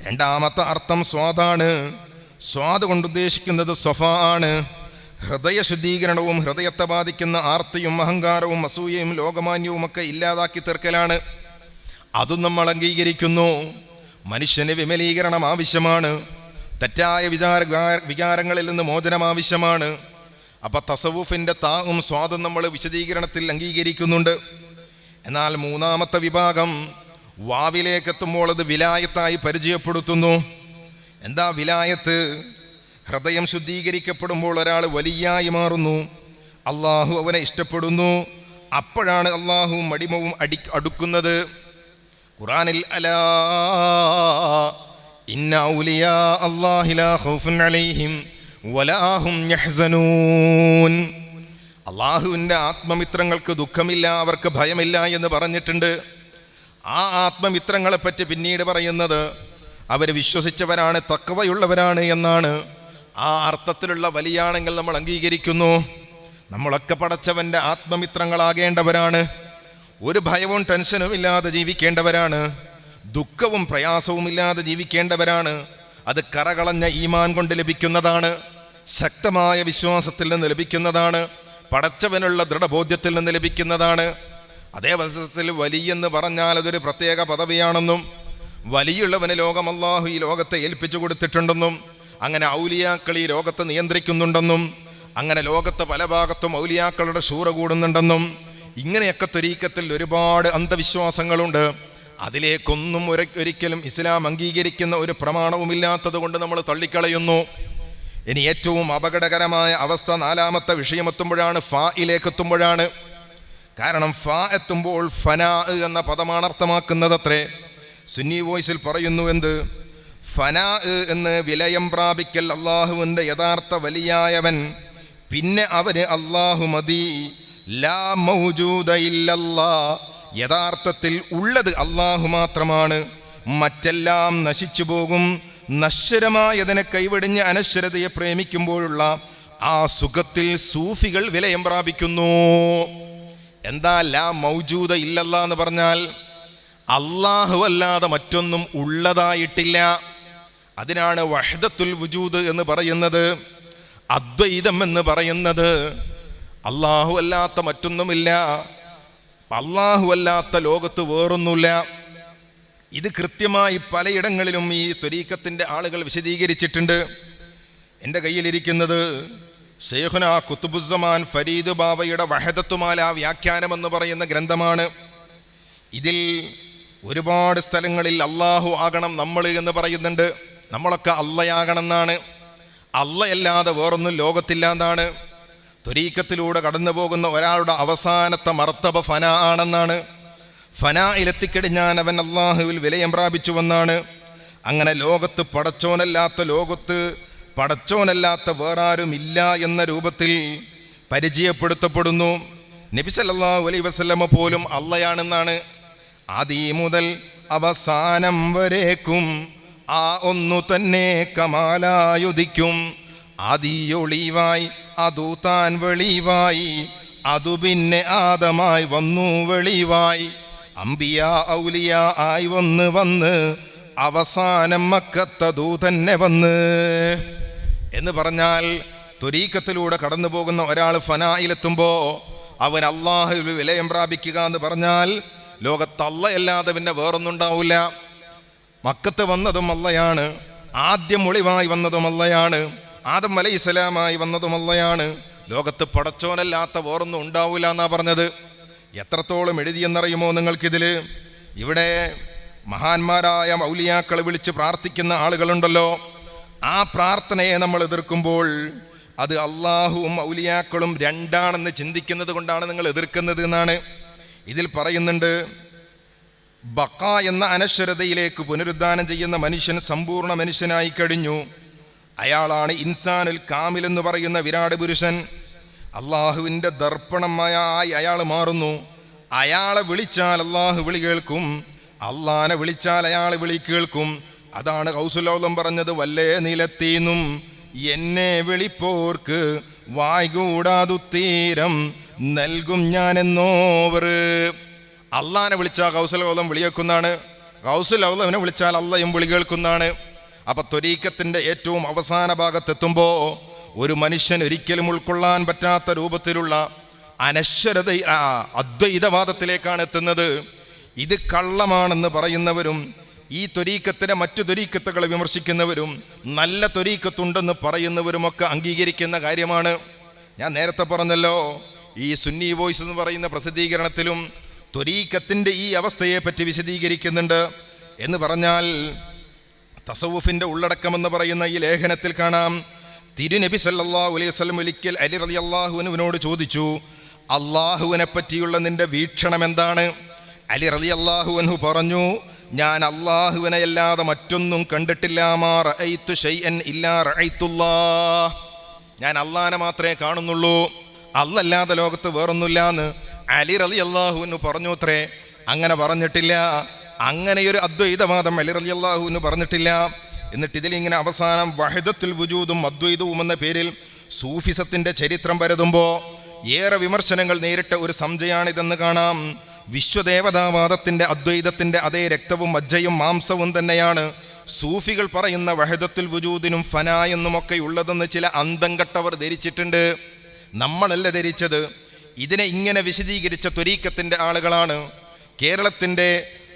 രണ്ടാമത്തെ അർത്ഥം സ്വാദാണ്. സ്വാദ് കൊണ്ട് ഉദ്ദേശിക്കുന്നത് സ്വഫ ആണ്. ഹൃദയ ശുദ്ധീകരണവും ഹൃദയത്തെ ബാധിക്കുന്ന ആർത്തിയും അഹങ്കാരവും അസൂയയും ലോകമാന്യവും ഒക്കെ ഇല്ലാതാക്കി തീർക്കലാണ്. അതും നമ്മൾ അംഗീകരിക്കുന്നു. മനുഷ്യന് വിമലീകരണം ആവശ്യമാണ്. തെറ്റായ വികാരങ്ങളിൽ നിന്ന് മോചനം ആവശ്യമാണ്. അപ്പം തസവുഫിൻ്റെ താവും സ്വാദും നമ്മൾ വിശദീകരണത്തിൽ അംഗീകരിക്കുന്നുണ്ട്. എന്നാൽ മൂന്നാമത്തെ വിഭാഗം വാവിലേക്ക് എത്തുമ്പോൾ അത് വിലായത്തായി പരിചയപ്പെടുത്തുന്നു. എന്താ വിലായത്ത്? ഹൃദയം ശുദ്ധീകരിക്കപ്പെടുമ്പോൾ ഒരാൾ വലിയായി മാറുന്നു. അള്ളാഹു അവനെ ഇഷ്ടപ്പെടുന്നു. അപ്പോഴാണ് അള്ളാഹു മടിമവും അടുക്കുന്നത്. ഖുർആനിൽ അലാ ഇന്ന ഔലിയാ അല്ലാഹി ലാ ഖൗഫുൻ അലൈഹിം വലാ ഹും യഹ്സനൂൻ. അള്ളാഹുവിൻ്റെ ആത്മമിത്രങ്ങൾക്ക് ദുഃഖമില്ല, അവർക്ക് ഭയമില്ല എന്ന് പറഞ്ഞിട്ടുണ്ട്. ആ ആത്മമിത്രങ്ങളെപ്പറ്റി പിന്നീട് പറയുന്നത് അവർ വിശ്വസിച്ചവരാണ്, തഖ്വയുള്ളവരാണ് എന്നാണ്. ആ അർത്ഥത്തിലുള്ള വലിയാണെങ്കിൽ നമ്മൾ അംഗീകരിക്കുന്നു. നമ്മളൊക്കെ പടച്ചവൻ്റെ ആത്മമിത്രങ്ങളാകേണ്ടവരാണ്. ഒരു ഭയവും ടെൻഷനും ഇല്ലാതെ ജീവിക്കേണ്ടവരാണ്. ദുഃഖവും പ്രയാസവും ഇല്ലാതെ ജീവിക്കേണ്ടവരാണ്. അത് കറകളഞ്ഞ ഈമാൻ കൊണ്ട് ലഭിക്കുന്നതാണ്. ശക്തമായ വിശ്വാസത്തിൽ നിന്ന് ലഭിക്കുന്നതാണ്. പടച്ചവനുള്ള ദൃഢബോധ്യത്തിൽ നിന്ന് ലഭിക്കുന്നതാണ്. അതേ വശത്തിൽ വലിയെന്ന് പറഞ്ഞാൽ അതൊരു പ്രത്യേക പദവിയാണെന്നും വലിയുള്ളവന് ലോകം അല്ലാഹു ഈ ലോകത്തെ ഏൽപ്പിച്ചു കൊടുത്തിട്ടുണ്ടെന്നും അങ്ങനെ ഔലിയാക്കൾ ഈ ലോകത്തെ നിയന്ത്രിക്കുന്നുണ്ടെന്നും അങ്ങനെ ലോകത്ത് പല ഭാഗത്തും ഔലിയാക്കളുടെ ശൂറ കൂടുന്നുണ്ടെന്നും ഇങ്ങനെയൊക്കെ ത്വരീഖത്തിൽ ഒരുപാട് അന്ധവിശ്വാസങ്ങളുണ്ട്. അതിലേക്കൊന്നും ഒരിക്കലും ഇസ്ലാം അംഗീകരിക്കുന്ന ഒരു പ്രമാണവുമില്ലാത്തത് കൊണ്ട് നമ്മൾ തള്ളിക്കളയുന്നു. ഇനി ഏറ്റവും അപകടകരമായ അവസ്ഥ 4ാമത്തെ വിഷയമെത്തുമ്പോഴാണ്, ഫായിലേക്ക് എത്തുമ്പോഴാണ്. കാരണം ഫാ എത്തുമ്പോൾ ഫനാ എന്ന പദമാണ് അർത്ഥമാക്കുന്നതത്രേ. സുന്നി വോയിസിൽ പറയുന്നു എന്ത്? ഫനാ എന്ന് വിലയം പ്രാപിക്കൽ, അള്ളാഹുവിൻ്റെ യഥാർത്ഥ വലിയായവൻ, പിന്നെ അവന് അള്ളാഹു മതി. ലാ മൗജൂദ ഇല്ലല്ലാ, യഥാർത്ഥത്തിൽ ഉള്ളത് അള്ളാഹു മാത്രമാണ്, മറ്റെല്ലാം നശിച്ചു പോകും. നശ്വരമായതിനെ കൈവെടിഞ്ഞ് അനശ്വരതയെ പ്രേമിക്കുമ്പോഴുള്ള ആ സുഖത്തിൽ സൂഫികൾ വിലയം പ്രാപിക്കുന്നു. എന്താ ലാ മൗജൂദ ഇല്ലല്ലാ എന്ന് പറഞ്ഞാൽ? അള്ളാഹു അല്ലാതെ മറ്റൊന്നും ഉള്ളതായിട്ടില്ല. അതിനാണ് വഹ്ദത്തുൽ വുജൂദ് എന്ന് പറയുന്നത്, അദ്വൈതം എന്ന് പറയുന്നത്. അള്ളാഹു അല്ലാത്ത മറ്റൊന്നുമില്ല, അള്ളാഹു അല്ലാത്ത ലോകത്ത് വേറൊന്നുമില്ല. ഇത് കൃത്യമായി പലയിടങ്ങളിലും ഈ ത്വരീഖത്തിൻ്റെ ആളുകൾ വിശദീകരിച്ചിട്ടുണ്ട്. എൻ്റെ കയ്യിലിരിക്കുന്നത് ശൈഖുന ഖുത്ബുസ്സമാൻ ഫരീദ് ബാവയുടെ വഹദത്തുമാല വ്യാഖ്യാനം എന്ന് പറയുന്ന ഗ്രന്ഥമാണ്. ഇതിൽ ഒരുപാട് സ്ഥലങ്ങളിൽ അള്ളാഹു ആകണം നമ്മൾ എന്ന് പറയുന്നുണ്ട്. നമ്മളൊക്കെ അള്ളയാകണം എന്നാണ്. അള്ളയല്ലാതെ വേറൊന്നും ലോകത്തില്ല എന്നാണ്. ത്വരീഖത്തിലൂടെ കടന്നു പോകുന്ന ഒരാളുടെ അവസാനത്തെ മർത്തബ ഫന ആണെന്നാണ്. ഫനായിലെത്തിക്കഴിഞ്ഞാൽ അവൻ അള്ളാഹുവിൽ വിലയം പ്രാപിച്ചുവെന്നാണ്. അങ്ങനെ ലോകത്ത് പടച്ചോനല്ലാത്ത വേറാരും ഇല്ല എന്ന രൂപത്തിൽ പരിചയപ്പെടുത്തപ്പെടുന്നു. നബി സല്ലല്ലാഹു അലൈഹി വസല്ലമ പോലും അള്ളയാണെന്നാണ്. ആദി മുതൽ അവസാനം വരേക്കും ആ ഒന്നു തന്നെ കമാലായുദിക്കും. ആദിയൊളിവായി അതു താൻ വെളിവായി, അതു പിന്നെ ആദമായി വന്നു വെളിവായി. അംബിയ ഔലിയ ആയി വന്ന് അവസാനം മക്കത്തതു തന്നെ വന്ന് എന്ന് പറഞ്ഞാൽ, ത്വരീഖത്തിലൂടെ കടന്നു പോകുന്ന ഒരാൾ ഫനായിലെത്തുമ്പോൾ അവൻ അള്ളാഹുവിൽ വിലയം പ്രാപിക്കുക എന്ന് പറഞ്ഞാൽ ലോകത്ത് അള്ളയല്ലാതെ പിന്നെ വേറൊന്നുണ്ടാവില്ല. മക്കത്ത് വന്നതും അള്ളയാണ്, ആദ്യം ഒളിവായി വന്നതും അള്ളയാണ്, ആദം അലൈഹിസ്സലാമായി വന്നതും അള്ളയാണ്. ലോകത്ത് പടച്ചോനല്ലാത്ത വേറൊന്നും ഉണ്ടാവില്ല എന്നാ പറഞ്ഞത്. എത്രത്തോളം എഴുതിയെന്നറിയുമോ നിങ്ങൾക്കിതിൽ? ഇവിടെ മഹാന്മാരായ ഔലിയാക്കളെ വിളിച്ച് പ്രാർത്ഥിക്കുന്ന ആളുകളുണ്ടല്ലോ, ആ പ്രാർത്ഥനയെ നമ്മൾ എതിർക്കുമ്പോൾ അത് അള്ളാഹുവും ഔലിയാക്കളും രണ്ടാണെന്ന് ചിന്തിക്കുന്നത് കൊണ്ടാണ് നിങ്ങൾ എതിർക്കുന്നത് എന്നാണ് ഇതിൽ പറയുന്നുണ്ട്. ബഖ എന്ന അനശ്വരതയിലേക്ക് പുനരുദ്ധാനം ചെയ്യുന്ന മനുഷ്യൻ സമ്പൂർണ്ണ മനുഷ്യനായി കഴിഞ്ഞു. അയാളാണ് ഇൻസാനുൽ കാമിൽ എന്ന് പറയുന്ന വിരാട് പുരുഷൻ. അള്ളാഹുവിൻ്റെ ദർപ്പണമായി അയാൾ മാറുന്നു. അയാളെ വിളിച്ചാൽ അള്ളാഹു വിളി കേൾക്കും, അള്ളാനെ വിളിച്ചാൽ അയാൾ വിളി കേൾക്കും. അതാണ് ഗൗസുൽ പറഞ്ഞത്, വല്ലേ നിലത്തീന്നും എന്നെ വിളിപ്പോർക്ക് വായ്കൂടാതുത്തീരം നൽകും ഞാനെന്നോവർ. അള്ളാനെ വിളിച്ചാൽ ഗൗസുൽ വിളി കേൾക്കുന്നതാണ്, ഗൗസുൽ ഔലമിനെ വിളിച്ചാൽ അള്ളയും വിളി കേൾക്കുന്നതാണ്. അപ്പം ത്വരീഖത്തിൻ്റെ ഏറ്റവും അവസാന ഭാഗത്തെത്തുമ്പോൾ ഒരു മനുഷ്യൻ ഒരിക്കലും ഉൾക്കൊള്ളാൻ പറ്റാത്ത രൂപത്തിലുള്ള അനശ്വരത അദ്വൈതവാദത്തിലേക്കാണ് എത്തുന്നത്. ഇത് കള്ളമാണെന്ന് പറയുന്നവരും ഈ ത്വരീഖത്തിനെ മറ്റു ത്വരീഖത്തുകളെ വിമർശിക്കുന്നവരും നല്ല ത്വരീഖത്തുണ്ടെന്ന് പറയുന്നവരുമൊക്കെ അംഗീകരിക്കുന്ന കാര്യമാണ്. ഞാൻ നേരത്തെ പറഞ്ഞല്ലോ, ഈ സുന്നി വോയിസ് എന്ന് പറയുന്ന പ്രസിദ്ധീകരണത്തിലും ത്വരീഖത്തിൻ്റെ ഈ അവസ്ഥയെ പറ്റി വിശദീകരിക്കുന്നുണ്ട്. എന്ന് പറഞ്ഞാൽ തസവുഫിൻ്റെ ഉള്ളടക്കമെന്ന് പറയുന്ന ഈ ലേഖനത്തിൽ കാണാം, തിരുനബി സല്ലല്ലാഹു അലൈഹി വസല്ലം ഒരിക്കൽ അലി റളിയല്ലാഹു അൻഹുവിനോട് ചോദിച്ചു, അള്ളാഹുവിനെ പറ്റിയുള്ള നിന്റെ വീക്ഷണം എന്താണ്? അലി റളിയല്ലാഹു അൻഹു പറഞ്ഞു, ഞാൻ അള്ളാഹുവിനെ അല്ലാതെ മറ്റൊന്നും കണ്ടിട്ടില്ല. മാ റഅയ്തു ശൈഅൻ ഇല്ലാ റഅയ്തുല്ലാഹ്, ഞാൻ അള്ളാഹനെ മാത്രമേ കാണുന്നുള്ളൂ, അല്ലാതെ ലോകത്ത് വേറൊന്നുമില്ലാന്ന് അലി റളിയല്ലാഹു അൻഹു പറഞ്ഞു അത്രേ. അങ്ങനെ പറഞ്ഞിട്ടില്ല, അങ്ങനെയൊരു അദ്വൈതവാദം അലി റളിയല്ലാഹു അൻഹു പറഞ്ഞിട്ടില്ല. എന്നിട്ട് ഇതിലിങ്ങനെ അവസാനം വഹദത്തുൽ വുജൂദും അദ്വൈതവും എന്ന പേരിൽ സൂഫിസത്തിൻ്റെ ചരിത്രം പരതുമ്പോൾ ഏറെ വിമർശനങ്ങൾ നേരിട്ട ഒരു സംജയാണിതെന്ന് കാണാം. വിശ്വദേവതാവാദത്തിൻ്റെ അദ്വൈതത്തിൻ്റെ അതേ രക്തവും മജ്ജയും മാംസവും തന്നെയാണ് സൂഫികൾ പറയുന്ന വഹദത്തുൽ വുജൂദിനും ഫനാ എന്നുമൊക്കെ ഉള്ളതെന്ന് ചില അന്തം കെട്ടവർ ധരിച്ചിട്ടുണ്ട്. നമ്മളല്ല ധരിച്ചത്. ഇതിനെ ഇങ്ങനെ വിശദീകരിച്ച ത്വരീഖത്തിൻ്റെ ആളുകളാണ്. കേരളത്തിൻ്റെ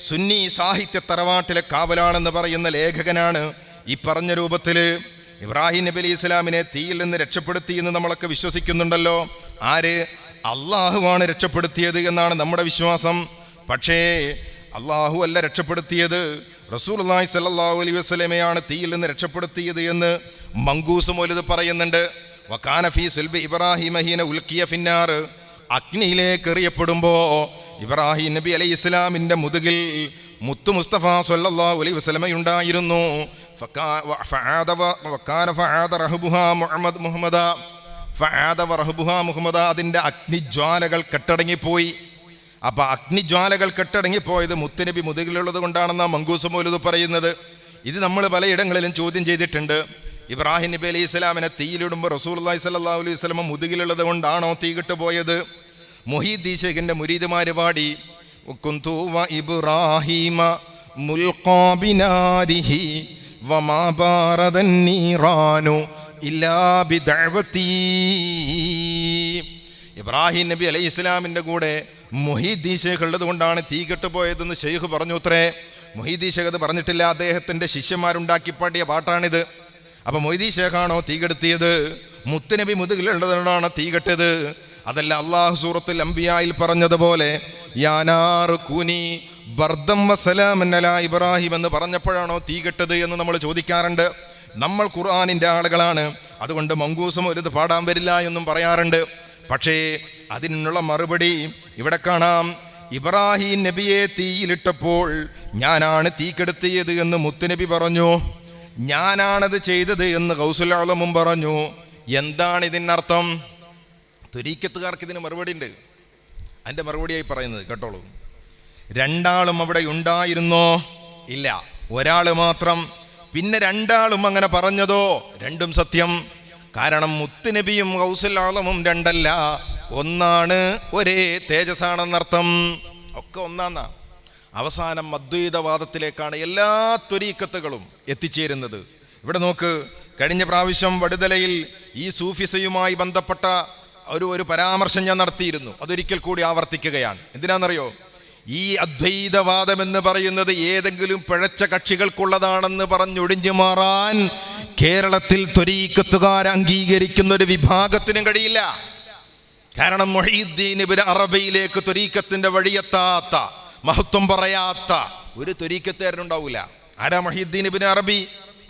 സുന്നി സാഹിത്യ തറവാട്ടിലെ കാവലാണെന്ന് പറയുന്ന ലേഖകനാണ് ഈ പറഞ്ഞ രൂപത്തിൽ ഇബ്രാഹിം നബി അലൈഹി ഇസ്ലാമിനെ തീയിൽ നിന്ന് രക്ഷപ്പെടുത്തിയെന്ന് നമ്മളൊക്കെ വിശ്വസിക്കുന്നുണ്ടല്ലോ. ആര്? അള്ളാഹുവാണ് രക്ഷപ്പെടുത്തിയത് എന്നാണ് നമ്മുടെ വിശ്വാസം. പക്ഷേ അള്ളാഹു അല്ല രക്ഷപ്പെടുത്തിയത്, റസൂലുള്ളാഹി സ്വല്ലല്ലാഹു അലൈഹി വസല്ലമയാണ് തീയിൽ നിന്ന് രക്ഷപ്പെടുത്തിയത് എന്ന് മങ്കൂസ് മൗലിദ് പറയുന്നുണ്ട്. വകാന ഫീ സുൽബി ഇബ്രാഹിമ ഹീന ഉൽഖിയ ഫിന്നാർ, അഗ്നിയിലേക്ക് എറിയപ്പെടുമ്പോൾ ഇബ്രാഹിം നബി അലൈഹി ഇസ്ലാമിൻ്റെ മുതുകിൽ മുത്തു മുസ്തഫ സ്വല്ലല്ലാഹു അലൈഹി വസല്ലമയുണ്ടായിരുന്നു. അതിൻ്റെ അഗ്നിജ്വാലകൾ കെട്ടടങ്ങിപ്പോയി. അപ്പൊ അഗ്നിജ്വാലകൾ കെട്ടടങ്ങിപ്പോയത് മുത്തുനബി മുതുകിലുള്ളത് കൊണ്ടാണെന്നാണ് മങ്കൂസ് മൗലൂദ് പറയുന്നത്. ഇത് നമ്മൾ പലയിടങ്ങളിലും ചോദ്യം ചെയ്തിട്ടുണ്ട്. ഇബ്രാഹിം നബി അലൈഹി സ്വലാമിനെ തീയിലിടുമ്പോൾ റസൂലുള്ളാഹി സ്വല്ലല്ലാഹു അലൈഹി വസല്ലം മുതുകിലുള്ളത് കൊണ്ടാണോ തീ കിട്ടുപോയത്? മുഹീദ്ദീൻ ശൈഖിന്റെ മുരീദുമാര് പാടി കുന്തു വ ഇബ്രാഹിമ മുൽഖാ ബിനാരിഹി വമാ ബാറദൻ നീറാനു ഇല്ലാ ബിദഅവതി. ഇബ്രാഹിം നബി അലൈഹി ഇസ്ലാമിൻ്റെ കൂടെ മുഹീദ്ദീൻ ശൈഖ് ഉള്ളത് കൊണ്ടാണ് തീ കെട്ടുപോയതെന്ന് ശൈഖ് പറഞ്ഞു അത്രേ. മുഹീദ്ദീൻ ശൈഖ് അത് പറഞ്ഞിട്ടില്ല, അദ്ദേഹത്തിൻ്റെ ശിഷ്യന്മാരുണ്ടാക്കി പാടിയ പാട്ടാണിത്. അപ്പൊ മൊയ്തീൻ ശേഖാണോ തീ കെടുത്തിയത്? മുത്തുനബി മുതുകിലുള്ളതുകൊണ്ടാണ് തീ കെട്ടിയത്. അതല്ല അള്ളാഹു സൂറത്തുൽ അംബിയായിൽ പറഞ്ഞതുപോലെ യാനാറു കൂനി ബർദം വസലാമൻ അലാ ഇബ്രാഹിം എന്ന് പറഞ്ഞപ്പോഴാണോ തീ കെട്ടത് എന്ന് നമ്മൾ ചോദിക്കാറുണ്ട്. നമ്മൾ ഖുർആനിൻ്റെ ആളുകളാണ്, അതുകൊണ്ട് മങ്കൂസും ഒരു പാടാൻ വരില്ല എന്നും പറയാറുണ്ട്. പക്ഷേ അതിനുള്ള മറുപടി ഇവിടെ കാണാം. ഇബ്രാഹിം നബിയെ തീയിലിട്ടപ്പോൾ ഞാനാണ് തീ കെടുത്തിയത് എന്ന് മുത്തുനബി പറഞ്ഞു, ഞാനാണത് ചെയ്തത് എന്ന് ഗൗസുൽ ആലമും പറഞ്ഞു. എന്താണ് ഇതിനർത്ഥം? ത്വരീഖത്തുകാർക്ക് ഇതിന് മറുപടി ഉണ്ട്. അതിൻ്റെ മറുപടിയായി പറയുന്നത് കേട്ടോളൂ. രണ്ടാളും അവിടെ ഉണ്ടായിരുന്നോ? ഇല്ല, ഒരാൾ മാത്രം. പിന്നെ രണ്ടാളും അങ്ങനെ പറഞ്ഞതോ? രണ്ടും സത്യം. കാരണം മുത്തുനബിയും ഗൗസുൽ ആലമും രണ്ടല്ല, ഒന്നാണ്, ഒരേ തേജസ്സാണെന്നർത്ഥം. ഒക്കെ ഒന്നാന്നാ. അവസാനം അദ്വൈതവാദത്തിലേക്കാണ് എല്ലാ ത്വരീഖത്തുകളും എത്തിച്ചേരുന്നത്. ഇവിടെ നോക്ക്, കഴിഞ്ഞ പ്രാവശ്യം വടുതലയിൽ ഈ സൂഫിസയുമായി ബന്ധപ്പെട്ട ഒരു പരാമർശം ഞാൻ നടത്തിയിരുന്നു. അതൊരിക്കൽ കൂടി ആവർത്തിക്കുകയാണ്. എന്തിനാണെന്നറിയോ? ഈ അദ്വൈതവാദം എന്ന് പറയുന്നത് ഏതെങ്കിലും പിഴച്ച കക്ഷികൾക്കുള്ളതാണെന്ന് പറഞ്ഞൊടിഞ്ഞു മാറാൻ കേരളത്തിൽ ത്വരീഖത്തുകാർ അംഗീകരിക്കുന്ന ഒരു വിഭാഗത്തിനും കഴിയില്ല. കാരണം മുഹീദ്ദീൻ ഇബ്നു അറബിയിലേക്ക് ത്വരീഖത്തിന്റെ വഴിയെത്താത്ത, മഹത്വം പറയാത്ത ഒരു ത്വരീഖത്തുകാരനുണ്ടാവൂല. ആരാ മുഹീദ്ദീൻ ഇബ്നു അറബി?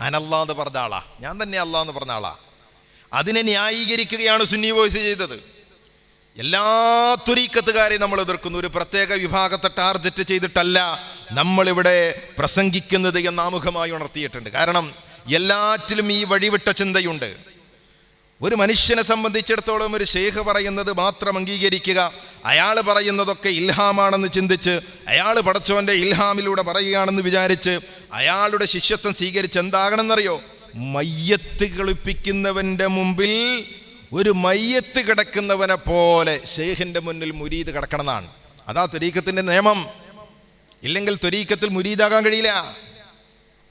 അനല്ലാ എന്ന് പറഞ്ഞ ആളാ, ഞാൻ തന്നെ അല്ലാ എന്ന് പറഞ്ഞ ആളാ. അതിനെ ന്യായീകരിക്കുകയാണ് സുന്നി വോയിസ് ചെയ്തത്. എല്ലാ ത്വരീഖത്തുകാരെയും നമ്മൾ എതിർക്കുന്നു, ഒരു പ്രത്യേക വിഭാഗത്തെ ടാർഗറ്റ് ചെയ്തിട്ടല്ല നമ്മളിവിടെ പ്രസംഗിക്കുന്നത് എന്ന് ആമുഖമായി ഉണർത്തിയിട്ടുണ്ട്. കാരണം എല്ലാറ്റിലും ഈ വഴിവിട്ട ചിന്തയുണ്ട്. ഒരു മനുഷ്യനെ സംബന്ധിച്ചിടത്തോളം ഒരു ശൈഖ് പറയുന്നത് മാത്രം അംഗീകരിക്കുക, അയാൾ പറയുന്നതൊക്കെ ഇൽഹാമാണെന്ന് ചിന്തിച്ച്, അയാൾ പടച്ചോന്റെ ഇൽഹാമിലൂടെ പറയുകയാണെന്ന് വിചാരിച്ച് അയാളുടെ ശിഷ്യത്വം സ്വീകരിച്ച് എന്താകണമെന്നറിയോ? മയ്യത്ത് കളിപ്പിക്കുന്നവന്റെ മുമ്പിൽ ഒരു മയ്യത്ത് കിടക്കുന്നവനെ പോലെ ശൈഖിന്റെ മുന്നിൽ മുരീദ് കിടക്കണമെന്നാണ്. അതാ ത്വരീഖത്തിന്റെ നിയമം. ഇല്ലെങ്കിൽ ത്വരീഖത്തിൽ മുരീദാകാൻ കഴിയില്ല.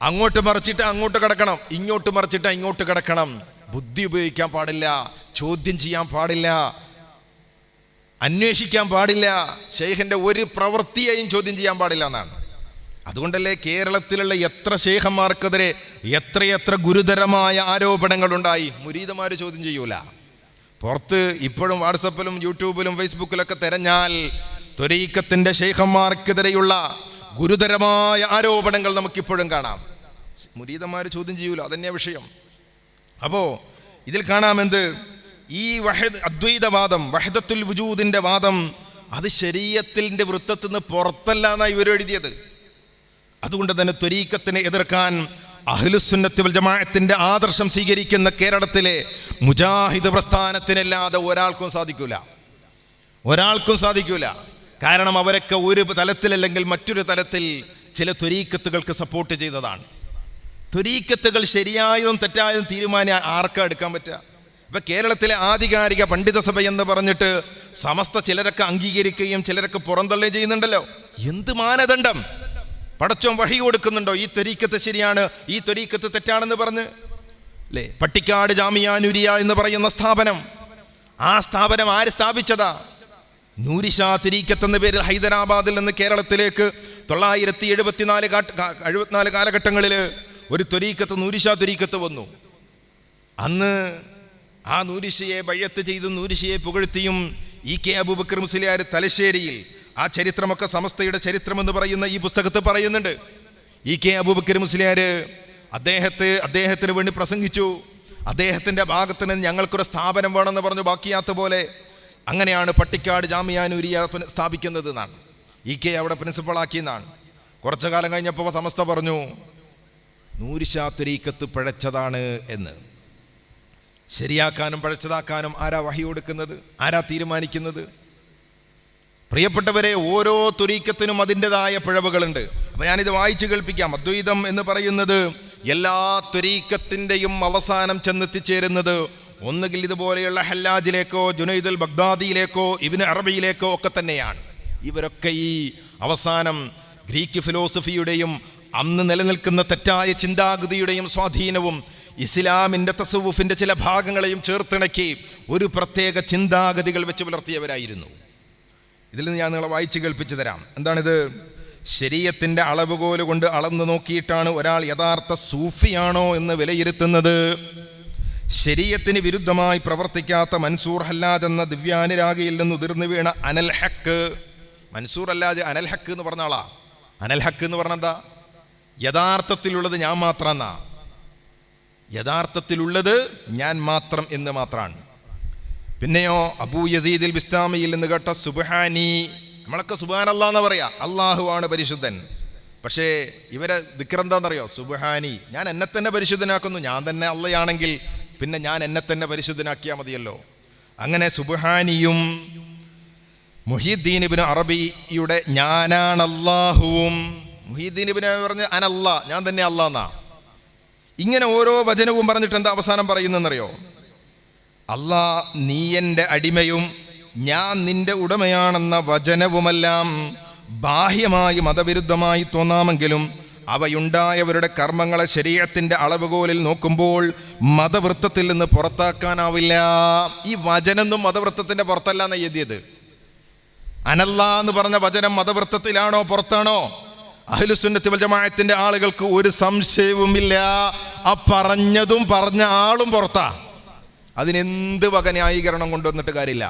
അങ്ങോട്ട് മറിച്ചിട്ട് അങ്ങോട്ട് കിടക്കണം, ഇങ്ങോട്ട് മറിച്ചിട്ട് ഇങ്ങോട്ട് കിടക്കണം. ബുദ്ധി ഉപയോഗിക്കാൻ പാടില്ല, ചോദ്യം ചെയ്യാൻ പാടില്ല, അന്വേഷിക്കാൻ പാടില്ല, ശൈഖിന്റെ ഒരു പ്രവൃത്തിയെയും ചോദ്യം ചെയ്യാൻ പാടില്ല എന്നാണ്. അതുകൊണ്ടല്ലേ കേരളത്തിലുള്ള എത്ര ശൈഖന്മാർക്കെതിരെ എത്രയെത്ര ഗുരുതരമായ ആരോപണങ്ങളുണ്ടായി. മുരീദന്മാര് ചോദ്യം ചെയ്യൂല. പുറത്ത് ഇപ്പോഴും വാട്സപ്പിലും യൂട്യൂബിലും ഫേസ്ബുക്കിലൊക്കെ തെരഞ്ഞാൽ ത്വരീഖത്തിന്റെ ശൈഖന്മാർക്കെതിരെയുള്ള ഗുരുതരമായ ആരോപണങ്ങൾ നമുക്കിപ്പോഴും കാണാം. മുരീദന്മാര് ചോദ്യം ചെയ്യൂല, അതന്നെയാ വിഷയം. അപ്പോ ഇതിൽ കാണാമെന്ത്? ഈ അദ്വൈതവാദം, വഹദത്തുൽ വുജൂദിന്റെ വാദം, അത് ശരീഅത്തിന്റെ വൃത്തത്തിൽ നിന്ന് പുറത്തല്ല എന്നാണ് ഇവർ എഴുതിയത്. അതുകൊണ്ട് തന്നെ ത്വരീഖത്തിനെ എതിർക്കാൻ അഹ്ലുസുന്നത്ത് വൽ ജമാഅത്തിന്റെ ആദർശം സ്വീകരിക്കുന്ന കേരളത്തിലെ മുജാഹിദ് പ്രസ്ഥാനത്തിനല്ലാതെ ഒരാൾക്കും സാധിക്കൂല. കാരണം അവരൊക്കെ ഒരു തലത്തിലല്ലെങ്കിൽ മറ്റൊരു തലത്തിൽ ചില ത്വരീഖത്തുകൾക്ക് സപ്പോർട്ട് ചെയ്തതാണ്. ത്വരീഖത്തുകൾ ശരിയായതും തെറ്റായതും തീരുമാനം ആർക്കാ എടുക്കാൻ പറ്റുക? ഇപ്പൊ കേരളത്തിലെ ആധികാരിക പണ്ഡിത സഭ എന്ന് പറഞ്ഞിട്ട് സമസ്ത ചിലരൊക്കെ അംഗീകരിക്കുകയും ചിലരൊക്കെ പുറന്തള്ളുകയും ചെയ്യുന്നുണ്ടല്ലോ. എന്ത് മാനദണ്ഡം? പടച്ചോൻ വഹി കൊടുക്കുന്നുണ്ടോ? ഈ ത്വരീഖത്ത് ശരിയാണ്, ഈ ത്വരീഖത്ത് തെറ്റാണെന്ന് പറഞ്ഞ് അല്ലേ? പട്ടിക്കാട് ജാമിയ നൂരിയ എന്ന് പറയുന്ന സ്ഥാപനം, ആ സ്ഥാപനം ആര് സ്ഥാപിച്ചതാ? നൂരിഷാ ത്വരീഖത്ത് എന്ന പേരിൽ ഹൈദരാബാദിൽ നിന്ന് കേരളത്തിലേക്ക് 1974 കാലഘട്ടങ്ങളിൽ ഒരു ത്വരീഖത്ത്, നൂരിഷാ ത്വരീഖത്ത് വന്നു. അന്ന് ആ നൂരിഷയെ ബയ്യത്ത് ചെയ്തും നൂരിഷയെ പുകഴ്ത്തിയും E.K. അബൂബക്കർ മുസ്ലിയാർ തലശ്ശേരിയിൽ, ആ ചരിത്രമൊക്കെ സമസ്തയുടെ ചരിത്രം എന്ന് പറയുന്ന ഈ പുസ്തകത്തിൽ പറയുന്നുണ്ട്. E.K. അബൂബക്കർ മുസ്ലിയാർ അദ്ദേഹത്തിന് വേണ്ടി പ്രസംഗിച്ചു. അദ്ദേഹത്തിൻ്റെ ഭാഗത്തിന് ഞങ്ങൾക്കൊരു സ്ഥാപനം വേണമെന്ന് പറഞ്ഞു, ബാക്കിയാത്ത പോലെ. അങ്ങനെയാണ് പട്ടിക്കാട് ജാമിയ നൂരിയ സ്ഥാപിക്കുന്നത് എന്നാണ്. E.K. അവിടെ പ്രിൻസിപ്പളാക്കിയെന്നാണ്. കുറച്ചു കാലം കഴിഞ്ഞപ്പോൾ സമസ്ത പറഞ്ഞു, നൂരിഷാ ത്വരീഖത്ത് പിഴച്ചതാണ് എന്ന്. ശരിയാക്കാനും പഴച്ചതാക്കാനും ആരാ വഹി കൊടുക്കുന്നത്? ആരാ തീരുമാനിക്കുന്നത്? പ്രിയപ്പെട്ടവരെ, ഓരോ ത്വരീഖത്തിനും അതിൻ്റെതായ പിഴവുകളുണ്ട്. അപ്പം ഞാനിത് വായിച്ചു കേൾപ്പിക്കാം. അദ്വൈതം എന്ന് പറയുന്നത് എല്ലാ ത്വരീഖത്തിൻ്റെയും അവസാനം ചെന്നെത്തിച്ചേരുന്നത് ഒന്നുകിൽ ഇതുപോലെയുള്ള ഹല്ലാജിലേക്കോ ജുനൈദുൽ ബഗ്ദാദിയിലേക്കോ ഇബ്നു അറബിയിലേക്കോ ഒക്കെ തന്നെയാണ്. ഇവരൊക്കെ ഈ അവസാനം ഗ്രീക്ക് ഫിലോസഫിയുടെയും അന്ന് നിലനിൽക്കുന്ന തെറ്റായ ചിന്താഗതിയുടെയും സ്വാധീനവും ഇസ്ലാമിൻ്റെ തസവുഫിൻ്റെ ചില ഭാഗങ്ങളെയും ചേർത്തിണക്കി ഒരു പ്രത്യേക ചിന്താഗതികൾ വെച്ച് പുലർത്തിയവരായിരുന്നു. ഇതിൽ നിന്ന് ഞാൻ നിങ്ങളെ വായിച്ച് കേൾപ്പിച്ചു തരാം. എന്താണിത്? ശരീഅത്തിൻ്റെ അളവുകോല് കൊണ്ട് അളന്നു നോക്കിയിട്ടാണ് ഒരാൾ യഥാർത്ഥ സൂഫിയാണോ എന്ന് വിലയിരുത്തുന്നത്. ശരീഅത്തിന് വിരുദ്ധമായി പ്രവർത്തിക്കാത്ത മൻസൂർ ഹല്ലാജ് എന്ന ദിവ്യാനുരാഗിയിൽ നിന്ന് ഉതിർന്നു വീണ അനൽ ഹക്ക്. മൻസൂർ ഹല്ലാജ് അനൽ ഹക്ക് എന്ന് പറഞ്ഞ ആളാ. അനൽ ഹക്ക് എന്ന് പറഞ്ഞെന്താ? യഥാർത്ഥത്തിലുള്ളത് ഞാൻ മാത്രം എന്നാ. യഥാർത്ഥത്തിലുള്ളത് ഞാൻ മാത്രം എന്ന് മാത്രമാണ്. പിന്നെയോ അബൂ യസീദിൽ ബിസ്താമിയിൽ നിന്ന് കേട്ട സുബ്ഹാനി. നമ്മളൊക്കെ സുബ്ഹാനല്ലാഹ് എന്ന് പറയാ, അള്ളാഹു ആണ് പരിശുദ്ധൻ. പക്ഷേ ഇവരെ ദിക്ർ എന്താണെന്നറിയോ? സുബ്ഹാനി. ഞാൻ എന്നെ തന്നെ പരിശുദ്ധനാക്കുന്നു. ഞാൻ തന്നെ അള്ളയാണെങ്കിൽ പിന്നെ ഞാൻ എന്നെ തന്നെ പരിശുദ്ധനാക്കിയാൽ മതിയല്ലോ. അങ്ങനെ സുബ്ഹാനിയും മുഹീദ്ദീൻ ഇബ്നു അറബിയുടെ ഞാനാണ് അല്ലാഹുവും, മുഹീദ്ദീൻ ഇബ്നു അറബി പറഞ്ഞ് അനല്ലാ, ഞാൻ തന്നെ അല്ലാഹ് എന്നാ. ഇങ്ങനെ ഓരോ വചനവും പറഞ്ഞിട്ട് എന്താ അവസാനം പറയുന്നതെന്നറിയോ? അല്ലാ നീ എൻ്റെ അടിമയും ഞാൻ നിന്റെ ഉടമയാണെന്ന വചനവുമെല്ലാം ബാഹ്യമായി മതവിരുദ്ധമായി തോന്നാമെങ്കിലും അവയുണ്ടായവരുടെ കർമ്മങ്ങളെ ശരീഅത്തിൻ്റെ അളവുകോലിൽ നോക്കുമ്പോൾ മതവൃത്തത്തിൽ നിന്ന് പുറത്താക്കാനാവില്ല. ഈ വചനൊന്നും മതവൃത്തത്തിൻ്റെ പുറത്തല്ല എന്ന് എഴുതിയത്. അനല്ലാ എന്ന് പറഞ്ഞ വചനം മതവൃത്തത്തിലാണോ പുറത്താണോ? അഹ്ലുസുന്നത്തി വൽ ജമാഅത്തിന്റെ ആളുകൾക്ക് ഒരു സംശയവുമില്ല, ആ പറഞ്ഞതും പറഞ്ഞ ആളും പുറത്താ. അതിനെന്ത് വക ന്യായീകരണം കൊണ്ടുവന്നിട്ട് കാര്യമില്ല.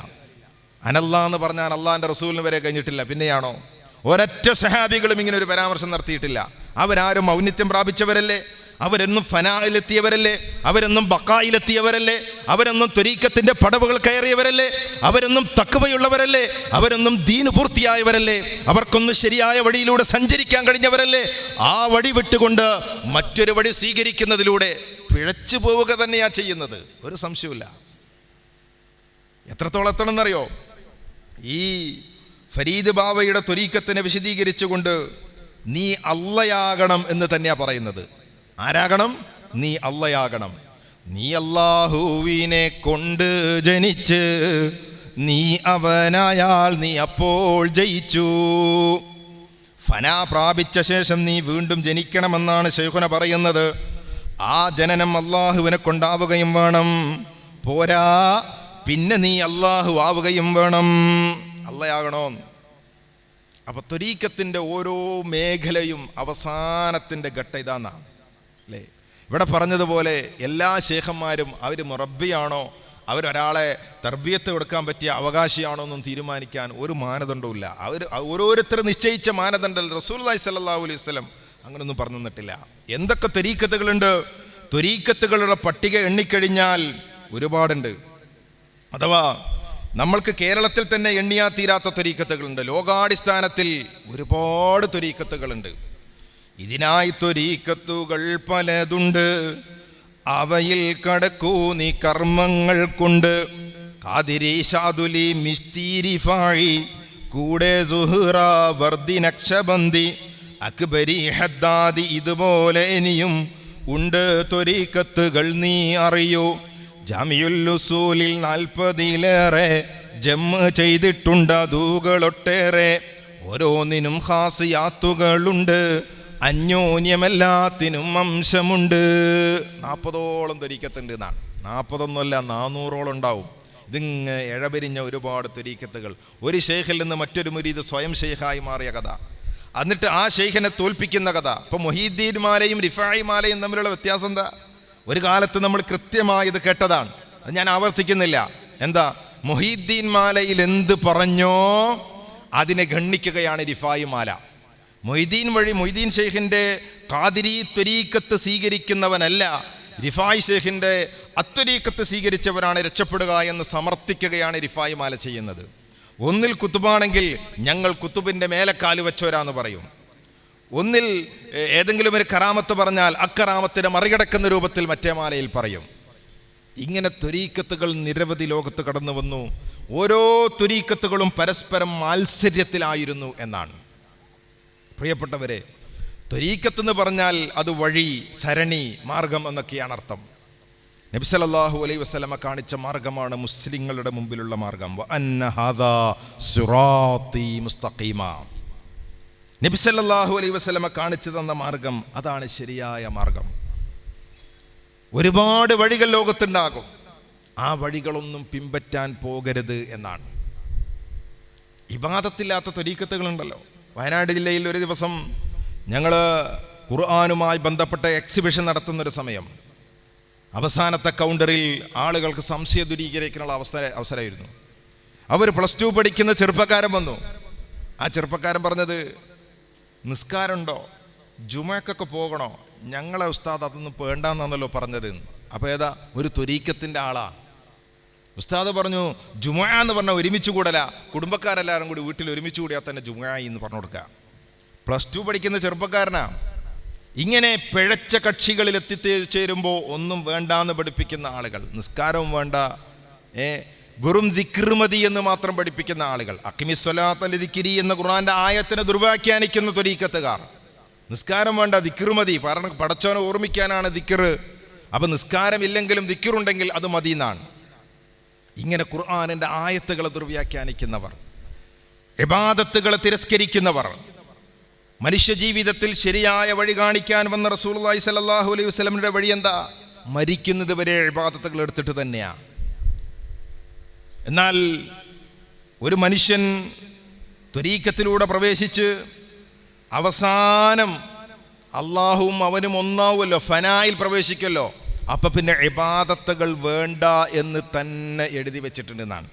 അനല്ലാ എന്ന് പറഞ്ഞാൽ അള്ളാഹിൻ്റെ റസൂലിന് വരെ കഴിഞ്ഞിട്ടില്ല, പിന്നെയാണോ? ഒരൊറ്റ സഹാബികളും ഇങ്ങനെ ഒരു പരാമർശം നടത്തിയിട്ടില്ല. അവരാരും ഔന്നിത്യം പ്രാപിച്ചവരല്ലേ? അവരെന്നും ഫനായിലെത്തിയവരല്ലേ? അവരെന്നും ബക്കായിലെത്തിയവരല്ലേ? അവരെന്നും ത്വരീഖത്തിന്റെ പടവുകൾ കയറിയവരല്ലേ? അവരെന്നും തഖ്വയുള്ളവരല്ലേ? അവരെന്നും ദീന് പൂർത്തിയായവരല്ലേ? അവർക്കൊന്നും ശരിയായ വഴിയിലൂടെ സഞ്ചരിക്കാൻ കഴിഞ്ഞവരല്ലേ? ആ വഴി വിട്ടുകൊണ്ട് മറ്റൊരു വഴി സ്വീകരിക്കുന്നതിലൂടെ പിഴച്ചു പോവുക തന്നെയാ ചെയ്യുന്നത്, ഒരു സംശയമില്ല. എത്രത്തോളം എത്തണമെന്നറിയോ? ഈ ഫരീദ് ബാവയുടെ ത്വരീഖത്തിനെ വിശദീകരിച്ചുകൊണ്ട് നീ അള്ളയാകണം എന്ന് തന്നെയാ പറയുന്നത്. ആരാകണം? നീ അള്ളയാകണം. നീ അല്ലാഹുവിനെ കൊണ്ട് ജനിച്ച് നീ അവനായാൽ നീ അപ്പോൾ ജയിച്ചു. ഫനാ പ്രാപിച്ച ശേഷം നീ വീണ്ടും ജനിക്കണമെന്നാണ് ശൈഖുന പറയുന്നത്. ആ ജനനം അള്ളാഹുവിനെ കൊണ്ടാവുകയും വേണം. പോരാ, പിന്നെ നീ അള്ളാഹു ആവുകയും വേണം. അള്ളയാകണോ? അപ്പൊ ത്വരീഖത്തിന്റെ ഓരോ മേഖലയും അവസാനത്തിന്റെ ഘട്ടം ഇതാന്നാ അല്ലേ? ഇവിടെ പറഞ്ഞതുപോലെ എല്ലാ ശേഖന്മാരും അവർ മുറബ്ബിയാണോ, അവരൊരാളെ തർബിയത്ത് കൊടുക്കാൻ പറ്റിയ അവകാശിയാണോ എന്നും തീരുമാനിക്കാൻ ഒരു മാനദണ്ഡവുമില്ല. അവർ ഓരോരുത്തർ നിശ്ചയിച്ച മാനദണ്ഡം റസൂലുള്ളാഹി സ്വല്ലല്ലാഹു അലൈഹി വസല്ലം അങ്ങനൊന്നും പറഞ്ഞു തന്നിട്ടില്ല. എന്തൊക്കെ ത്വരീഖത്തുകളുണ്ട്? ത്വരീഖത്തുകളുടെ പട്ടിക എണ്ണിക്കഴിഞ്ഞാൽ ഒരുപാടുണ്ട്. അഥവാ നമ്മൾക്ക് കേരളത്തിൽ തന്നെ എണ്ണിയാ തീരാത്ത ത്വരീഖത്തുകളുണ്ട്. ലോകാടിസ്ഥാനത്തിൽ ഒരുപാട് ത്വരീഖത്തുകളുണ്ട്. ഇതിനായി ത്വരീഖത്തുകൾ പലതുണ്ട്, അവയിൽ കടക്കൂ നീ കർമ്മങ്ങൾ കൊണ്ട്. ഖാദിരി, ഷാദുലി, മിസ്തീരി, ഫാഴി, കൂടെ സുഹ്റ, വർദി, നക്ഷബന്ദി, അക്ബരി, ഹദ്ദാദി, ഇതുപോലെ ഇനിയും ഉണ്ട് ത്വരീഖത്തുകൾ നീ അറിയൂ. ജാമിഉൽ ഉസൂലിൽ 40-ലേറെ ജമ്മ് ചെയ്തിട്ടുണ്ട് അതുകളൊട്ടേറെ. ഓരോന്നിനും ഖാസിയാത്തുകളുണ്ട്, അന്യോന്യമെല്ലാത്തിനും അംശമുണ്ട്. 40ഓളം ത്വരീഖത്തുണ്ട് എന്നാണ്. 40ഒന്നുമല്ല, 400ഓളം ഉണ്ടാവും. ഇതിങ്ങനെ ഇഴപിരിഞ്ഞ ഒരുപാട് ത്വരീഖത്തുകൾ. ഒരു ഷെയ്ഖിൽ നിന്ന് മറ്റൊരു മുരീദ് സ്വയം ഷെയ്ഖായി മാറിയ കഥ, എന്നിട്ട് ആ ഷെയ്ഖിനെ തോൽപ്പിക്കുന്ന കഥ. ഇപ്പൊ മുഹീദ്ദീൻമാലയും റിഫായിമാലയും തമ്മിലുള്ള വ്യത്യാസം എന്താ? ഒരു കാലത്ത് നമ്മൾ കൃത്യമായി ഇത് കേട്ടതാണ്, അത് ഞാൻ ആവർത്തിക്കുന്നില്ല. എന്താ? മുഹീദ്ദീൻ മാലയിൽ എന്ത് പറഞ്ഞോ അതിനെ ഗണ്ണിക്കുകയാണ് റിഫായി മാല. മൊയ്തീൻ വഴി മൊയ്തീൻ ഷെയ്ഖിൻ്റെ ഖാദിരി ത്വരീഖത്ത് സ്വീകരിക്കുന്നവനല്ല, റിഫായി ഷെയ്ഖിൻ്റെ അത്വരീഖത്ത് സ്വീകരിച്ചവരാണ് രക്ഷപ്പെടുക എന്ന് സമർത്ഥിക്കുകയാണ് റിഫായി മാല ചെയ്യുന്നത്. ഒന്നിൽ കുത്തുബാണെങ്കിൽ ഞങ്ങൾ കുത്തുബിൻ്റെ മേലക്കാല് വെച്ചവരാന്ന് പറയും, ഒന്നിൽ ഏതെങ്കിലും ഒരു കറാമത്ത് പറഞ്ഞാൽ അക്കറാമത്തിനെ മറികടക്കുന്ന രൂപത്തിൽ മറ്റേ മാലയിൽ പറയും. ഇങ്ങനെ ത്വരീക്കത്തുകൾ നിരവധി ലോകത്ത് കടന്നു വന്നു. ഓരോ ത്വരീക്കത്തുകളും പരസ്പരം മാത്സര്യത്തിലായിരുന്നു എന്നാണ്. പ്രിയപ്പെട്ടവരെ, ത്വരീക്കത്ത് എന്ന് പറഞ്ഞാൽ അത് വഴി, സരണി, മാർഗം എന്നൊക്കെയാണ് അർത്ഥം. നബി സല്ലല്ലാഹു അലൈഹി വസല്ലമ കാണിച്ച മാർഗമാണ് മുസ്ലിങ്ങളുടെ മുമ്പിലുള്ള മാർഗം. വഅന്ന ഹാദാ സിറാത്തി മുസ്തഖീമ. നബി സല്ലല്ലാഹു അലൈഹി വസല്ലമ കാണിച്ചു തന്ന മാർഗം അതാണ് ശരിയായ മാർഗം. ഒരുപാട് വഴികൾ ലോകത്തുണ്ടാകും, ആ വഴികളൊന്നും പിൻപറ്റാൻ പോകരുത് എന്നാണ്. ഇബാദത്തില്ലാത്ത ത്വരീക്കത്തുകളുണ്ടല്ലോ. വയനാട് ജില്ലയിൽ ഒരു ദിവസം ഞങ്ങൾ ഖുർആനുമായി ബന്ധപ്പെട്ട എക്സിബിഷൻ നടത്തുന്നൊരു സമയം, അവസാനത്തെ കൗണ്ടറിൽ ആളുകൾക്ക് സംശയ ദൂരീകരിക്കാനുള്ള അവസരമായിരുന്നു. അവർ +2 പഠിക്കുന്ന ചെറുപ്പക്കാരൻ വന്നു. ആ ചെറുപ്പക്കാരൻ പറഞ്ഞത്, നിസ്കാരമുണ്ടോ, ജുമയ്ക്കൊക്കെ പോകണോ? ഞങ്ങളെ ഉസ്താദ് അതൊന്നും വേണ്ടാന്നാണല്ലോ പറഞ്ഞത്. അപ്പോൾ ഏതാ ഒരു ത്വരീക്കത്തിൻ്റെ ആളാ. ഉസ്താദ് പറഞ്ഞു, ജുമുഅ എന്ന് പറഞ്ഞാൽ ഒരുമിച്ച് കൂടല, കുടുംബക്കാരെല്ലാവരും കൂടി വീട്ടിൽ ഒരുമിച്ച് കൂടിയാൽ തന്നെ ജുമുഅ എന്ന് പറഞ്ഞു കൊടുക്കുക. +2 പഠിക്കുന്ന ചെറുപ്പക്കാരനാ. ഇങ്ങനെ പിഴച്ച കക്ഷികളിൽ എത്തിച്ചേരുമ്പോൾ ഒന്നും വേണ്ടാന്ന് പഠിപ്പിക്കുന്ന ആളുകൾ, നിസ്കാരവും വേണ്ട, വെറും ദിക്ർ മതി എന്ന് മാത്രം പഠിപ്പിക്കുന്ന ആളുകൾ, അഖിമിസ്സലാത്ത ലിദിക്രി എന്ന ഖുർആന്റെ ആയത്തിനെ ദുർവ്യാഖ്യാനിക്കുന്ന ത്വരീക്കത്തുകാർ. നിസ്കാരം വേണ്ട, ദിക്ർ മതി, പടച്ചോനെ ഓർമ്മിക്കാനാണ് ദിക്ർ, അപ്പം നിസ്കാരമില്ലെങ്കിലും ദിക്റുണ്ടെങ്കിൽ അത് മതി എന്നാണ്. ഇങ്ങനെ ഖുർആനിൻ്റെ ആയത്തുകളെ ദുർവ്യാഖ്യാനിക്കുന്നവർ, ഇബാദത്തുകളെ തിരസ്കരിക്കുന്നവർ, മനുഷ്യജീവിതത്തിൽ ശരിയായ വഴി കാണിക്കാൻ വന്ന റസൂലുള്ളാഹി സ്വല്ലല്ലാഹു അലൈഹി വസല്ലമയുടെ വഴി എന്താ? മരിക്കുന്നത് വരെ ഇബാദത്തുകൾ എടുത്തിട്ട് തന്നെയാണ്. എന്നാൽ ഒരു മനുഷ്യൻ ത്വരീക്കത്തിലൂടെ പ്രവേശിച്ച് അവസാനം അള്ളാഹുവും അവനും ഒന്നാവുമല്ലോ, ഫനായിൽ പ്രവേശിക്കല്ലോ, അപ്പം പിന്നെ ഇബാദത്തുകൾ വേണ്ട എന്ന് തന്നെ എഴുതി വെച്ചിട്ടുണ്ടെന്നാണ്.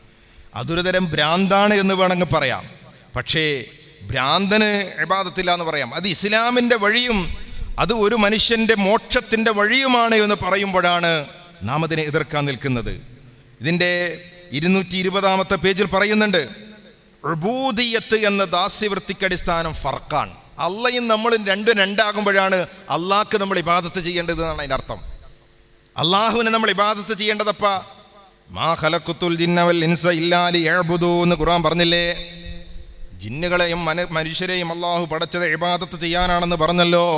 അതൊരു തരം ഭ്രാന്താണ് എന്ന് വേണമെങ്കിൽ പറയാം. പക്ഷേ ഭ്രാന്തന് ഇബാദത്തില്ല എന്ന് പറയാം. അത് ഇസ്ലാമിൻ്റെ വഴിയും അത് ഒരു മനുഷ്യൻ്റെ മോക്ഷത്തിൻ്റെ വഴിയുമാണ് എന്ന് പറയുമ്പോഴാണ് നാം അതിനെ എതിർക്കാൻ നിൽക്കുന്നത്. ഇതിൻ്റെ 220-ാമത്തെ പേജിൽ പറയുന്നുണ്ട്, ഉബൂദിയ്യത്ത് എന്ന ദാസ്യവൃത്തിക്ക് അടിസ്ഥാനം ഫർഖാണ്. അള്ളയും നമ്മളും രണ്ടാകുമ്പോഴാണ് അള്ളാഹ്ക്ക് നമ്മൾ ഇബാദത്ത് ചെയ്യേണ്ടത് എന്നാണ് അതിനർത്ഥം. അള്ളാഹുവിനെ നമ്മൾ ഇബാദത്ത് ചെയ്യേണ്ടതപ്പ മാ ഖലഖത്തുൽ ജിന്ന വൽ ഇൻസ ഇല്ലാ ലിയഅ്ബുദൂ എന്ന് ഖുർആൻ പറഞ്ഞില്ലേ? ജിന്നുകളെയും മനുഷ്യരെയും അള്ളാഹു പടച്ചത് ഇബാദത്ത് ചെയ്യാനാണെന്ന് പറഞ്ഞല്ലോ.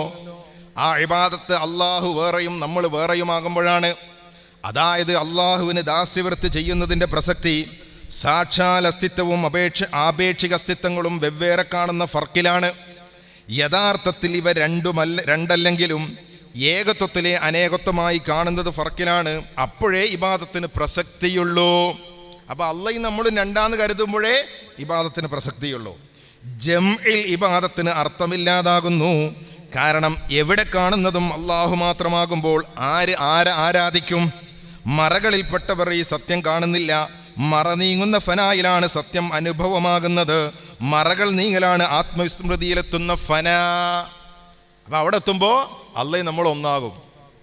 ആ ഇബാദത്ത് അള്ളാഹു വേറെയും നമ്മൾ വേറെയുമാകുമ്പോഴാണ്, അതായത് അള്ളാഹുവിന് ദാസ്യവൃത്തി ചെയ്യുന്നതിൻ്റെ പ്രസക്തി സാക്ഷാൽ അസ്തിത്വവും ആപേക്ഷിക അസ്തിത്വങ്ങളും വെവ്വേറെ കാണുന്ന ഫർക്കിലാണ്. യഥാർത്ഥത്തിൽ ഇവ രണ്ടല്ലെങ്കിലും ഏകത്വത്തിലെ അനേകത്വമായി കാണുന്നത് ഫർക്കിലാണ്. അപ്പോഴേ ഇബാദത്തിന് പ്രസക്തിയുള്ളൂ. അപ്പോൾ അള്ളയും നമ്മളും രണ്ടാന്ന് കരുതുമ്പോഴേ ഇബാദത്തിന് പ്രസക്തിയുള്ളൂ. ജംഇൽ ഇബാദത്തിന് അർത്ഥമില്ലാതാകുന്നു. കാരണം എവിടെ കാണുന്നതും അള്ളാഹു മാത്രമാകുമ്പോൾ ആരെ ആരാധിക്കും? മറകളിൽപ്പെട്ടവർ ഈ സത്യം കാണുന്നില്ല. മറ നീങ്ങുന്ന ഫനായിലാണ് സത്യം അനുഭവമാകുന്നത്. മറകൾ നീങ്ങലാണ് ആത്മവിസ്മൃതിയിലെത്തുന്ന ഫന. അപ്പം അവിടെ എത്തുമ്പോൾ അള്ളയും നമ്മൾ ഒന്നാകും.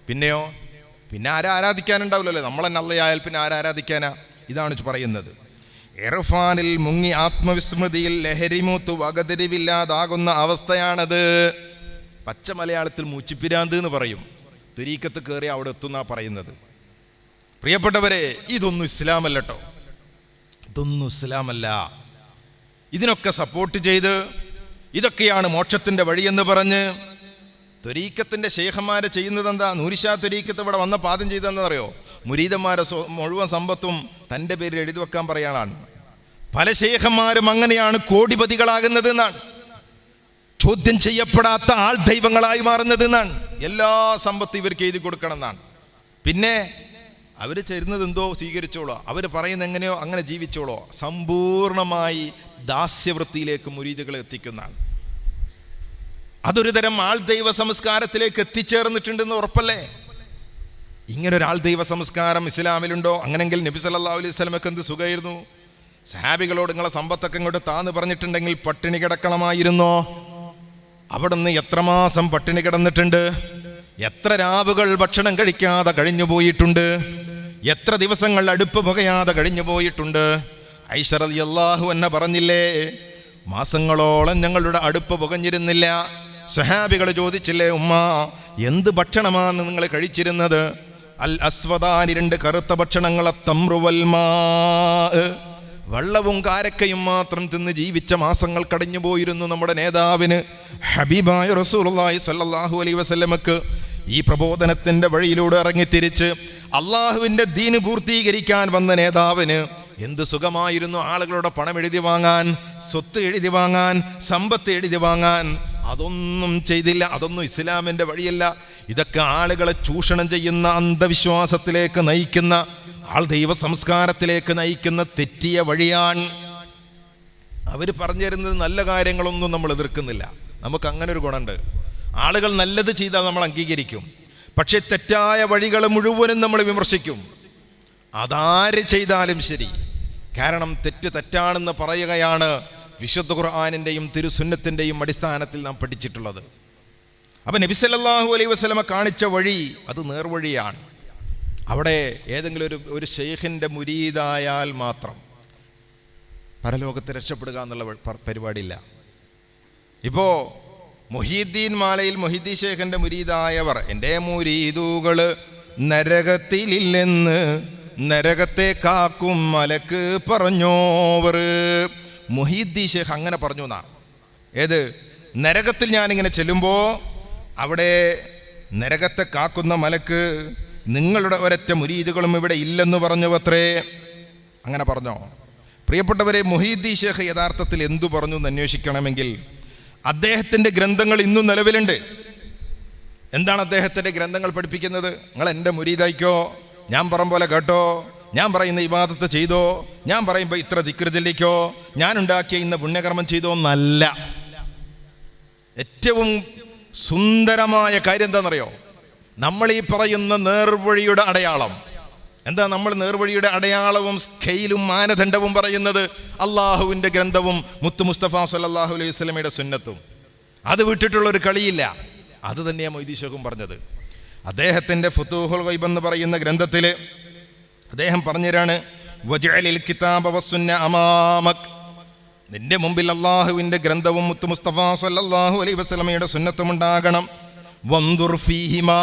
പിന്നെയോ പിന്നെ ആരാധിക്കാനുണ്ടാവില്ലല്ലോ. നമ്മൾ തന്നെ അള്ളയായാൽ പിന്നെ ആരാധിക്കാനാ? ഇതാണ് പറയുന്നത്. ഇർഫാനിൽ മുങ്ങി ആത്മവിസ്മൃതിയിൽ ലഹരിമൂത്ത് വകതിരിവില്ലാതാകുന്ന അവസ്ഥയാണത്. പച്ച മലയാളത്തിൽ മൂച്ചിപ്പിരാന്ത് എന്ന് പറയും. ത്വരീക്കത്ത് കയറി അവിടെ എത്തുന്നാ പറയുന്നത്. പ്രിയപ്പെട്ടവരെ, ഇതൊന്നും ഇസ്ലാമല്ല കേട്ടോ, ഇതൊന്നും ഇസ്ലാമല്ല. ഇതിനൊക്കെ സപ്പോർട്ട് ചെയ്ത് ഇതൊക്കെയാണ് മോക്ഷത്തിൻ്റെ വഴിയെന്ന് പറഞ്ഞ് ത്വരീക്കത്തിൻ്റെ ശേഖന്മാരെ ചെയ്യുന്നത് എന്താ? നൂരിഷാ ത്വരീക്കത്ത് ഇവിടെ വന്ന പാദം ചെയ്തതെന്നറിയോ? മുരീദന്മാരെ മുഴുവൻ സമ്പത്തും തൻ്റെ പേരിൽ എഴുതി വെക്കാൻ പറയാനാണ്. പല ശേഖന്മാരും അങ്ങനെയാണ് കോടിപതികളാകുന്നത് എന്നാണ്, ചോദ്യം ചെയ്യപ്പെടാത്ത ആൾ ദൈവങ്ങളായി മാറുന്നത് എന്നാണ്. എല്ലാ സമ്പത്തും ഇവർക്ക് എഴുതി കൊടുക്കണം എന്നാണ്. പിന്നെ അവർ തരുന്നത് എന്തോ സ്വീകരിച്ചോളോ, അവർ പറയുന്നത് എങ്ങനെയോ അങ്ങനെ ജീവിച്ചോളോ. സമ്പൂർണമായി ദാസ്യവൃത്തിയിലേക്ക് മുരീദുകളെ എത്തിക്കുന്നതാണ്. അതൊരു തരം ആൾ ദൈവ സംസ്കാരത്തിലേക്ക് എത്തിച്ചേർന്നിട്ടുണ്ടെന്ന് ഉറപ്പല്ലേ? ഇങ്ങനൊരാൾ ദൈവ സംസ്കാരം ഇസ്ലാമിലുണ്ടോ? അങ്ങനെങ്കിൽ നബി സല്ലല്ലാഹു അലൈഹി വസല്ലമക്ക് എന്ത് സുഖമായിരുന്നു? സഹാബികളോട് നിങ്ങളെ സമ്പത്തൊക്കെ ഇങ്ങോട്ട് താന്ന് പറഞ്ഞിട്ടുണ്ടെങ്കിൽ പട്ടിണി കിടക്കണമായിരുന്നോ? അവിടുന്ന് എത്ര മാസം പട്ടിണി കിടന്നിട്ടുണ്ട്, എത്ര രാവുകൾ ഭക്ഷണം കഴിക്കാതെ കഴിഞ്ഞു പോയിട്ടുണ്ട്, എത്ര ദിവസങ്ങൾ അടുപ്പ് പുകയാതെ കഴിഞ്ഞു പോയിട്ടുണ്ട്. ഐഷ റളിയല്ലാഹു അൻഹ പറഞ്ഞില്ലേ, മാസങ്ങളോളം ഞങ്ങളുടെ അടുപ്പ് പുകഞ്ഞിരുന്നില്ല, സഹാബികൾ ചോദിച്ചില്ലേ ഉമ്മ, എന്ത് ഭക്ഷണമാണ് നിങ്ങൾ കഴിച്ചിരുന്നത്? അൽ അസ്വദാനി, 2 കറുത്ത ഭക്ഷണങ്ങൾ, തംറു വൽ മാ, വെള്ളവും കാരക്കയും മാത്രം തിന്ന് ജീവിച്ച മാസങ്ങൾ കടഞ്ഞു പോയിരുന്നു നമ്മുടെ നേതാവിന്. ഹബീബായ റസൂലുള്ളാഹി സ്വല്ലല്ലാഹു അലൈഹി വസല്ലമക്ക് ഈ പ്രബോധനത്തിന്റെ വഴിയിലൂടെ ഇറങ്ങിത്തിരിച്ച് അള്ളാഹുവിന്റെ ദീന് പൂർത്തീകരിക്കാൻ വന്ന നേതാവിന് എന്ത് സുഖമായിരുന്നു ആളുകളുടെ പണം എഴുതി വാങ്ങാൻ, സ്വത്ത് എഴുതി വാങ്ങാൻ, സമ്പത്ത് എഴുതി വാങ്ങാൻ. അതൊന്നും ചെയ്തില്ല. അതൊന്നും ഇസ്ലാമിന്റെ വഴിയല്ല. ഇതൊക്കെ ആളുകളെ ചൂഷണം ചെയ്യുന്ന, അന്ധവിശ്വാസത്തിലേക്ക് നയിക്കുന്ന, ദൈവ സംസ്കാരത്തിലേക്ക് നയിക്കുന്ന തെറ്റിയ വഴിയാണ്. അവർ പറഞ്ഞു തരുന്നത് നല്ല കാര്യങ്ങളൊന്നും നമ്മൾ എതിർക്കുന്നില്ല. നമുക്ക് അങ്ങനെ ഒരു ഗുണമുണ്ട്. ആളുകൾ നല്ലത് ചെയ്താൽ നമ്മൾ അംഗീകരിക്കും. പക്ഷെ തെറ്റായ വഴികൾ മുഴുവനും നമ്മൾ വിമർശിക്കും. അതാര് ചെയ്താലും ശരി. കാരണം തെറ്റ് തെറ്റാണെന്ന് പറയുകയാണ് വിശുദ്ധ ഖുർആനിൻ്റെയും തിരുസുന്നത്തിൻ്റെയും അടിസ്ഥാനത്തിൽ നാം പഠിച്ചിട്ടുള്ളത്. അപ്പം നബി സല്ലല്ലാഹു അലൈഹി വസല്ലമ കാണിച്ച വഴി അത് നേർവഴിയാണ്. അവിടെ ഏതെങ്കിലും ഒരു ഷെയ്ഖിൻ്റെ മുരീദായാൽ മാത്രം പരലോകത്ത് രക്ഷപ്പെടുക എന്നുള്ള പരിപാടിയില്ല. ഇപ്പോൾ മുഹീദ്ദീൻ മാലയിൽ മുഹീദ്ദീൻ ഷെയ്ഖിൻ്റെ മുരീദായവർ, എൻ്റെ മുരീദുകൾ നരകത്തിലില്ലെന്ന് നരകത്തെ കാക്കും മലക്ക് പറഞ്ഞോവർ. മുഹീദ്ദീൻ ഷെയ്ഖ് അങ്ങനെ പറഞ്ഞു എന്നാണ്. ഏത് നരകത്തിൽ ഞാനിങ്ങനെ ചെല്ലുമ്പോൾ അവിടെ നരകത്തെ കാക്കുന്ന മലക്ക് നിങ്ങളുടെ ഒരൊറ്റ മുരീദുകളും ഇവിടെ ഇല്ലെന്ന് പറഞ്ഞു അത്രേ. അങ്ങനെ പറഞ്ഞോ? പ്രിയപ്പെട്ടവരെ, മുഹീദ്ദീൻ ഷെയ്ഖ് യഥാർത്ഥത്തിൽ എന്തു പറഞ്ഞു എന്ന് അന്വേഷിക്കണമെങ്കിൽ അദ്ദേഹത്തിൻ്റെ ഗ്രന്ഥങ്ങൾ ഇന്നും നിലവിലുണ്ട്. എന്താണ് അദ്ദേഹത്തിൻ്റെ ഗ്രന്ഥങ്ങൾ പഠിപ്പിക്കുന്നത്? നിങ്ങൾ എൻ്റെ മുരീദായിക്കോ, ഞാൻ പറയും പോലെ കേട്ടോ, ഞാൻ പറയുന്ന ഇബാദത്ത് ചെയ്തോ, ഞാൻ പറയുമ്പോൾ ഇത്ര ദിക്ർ ചൊല്ലിക്കോ, ഞാൻ ഉണ്ടാക്കിയ ഇന്ന പുണ്യകർമ്മം ചെയ്തോ എന്നല്ല. ഏറ്റവും സുന്ദരമായ കാര്യം എന്താണെന്നറിയോ? നമ്മൾ ഈ പറയുന്ന നേർവഴിയുടെ അടയാളം എന്താ? നമ്മൾ നേർവഴിയുടെ അടയാളവും സ്കെയിലും മാനദണ്ഡവും പറയുന്നത് അള്ളാഹുവിൻ്റെ ഗ്രന്ഥവും മുത്തു മുസ്തഫ സല്ലല്ലാഹു അലൈഹി വസല്ലമയുടെ സുന്നത്തും. അത് വിട്ടിട്ടുള്ളൊരു കളിയില്ല. അത് തന്നെയാണ് മൊയ്തീൻ ഷെയ്ഖും പറഞ്ഞത്. അദ്ദേഹത്തിൻ്റെ ഫുതൂഹുൽ ഗൈബ് എന്ന് പറയുന്ന ഗ്രന്ഥത്തിൽ അദ്ദേഹം പറഞ്ഞുതരാണ്, വജഅലിൽ കിതാബ വസ്സുന്ന അമാമക്, നിന്റെ മുമ്പിൽ അള്ളാഹുവിൻ്റെ ഗ്രന്ഥവും മുത്തു മുസ്തഫ സല്ലല്ലാഹു അലൈഹി വസല്ലമയുടെ സുന്നത്തും ഉണ്ടാകണം. വൻദുർ ഫീഹിമാ,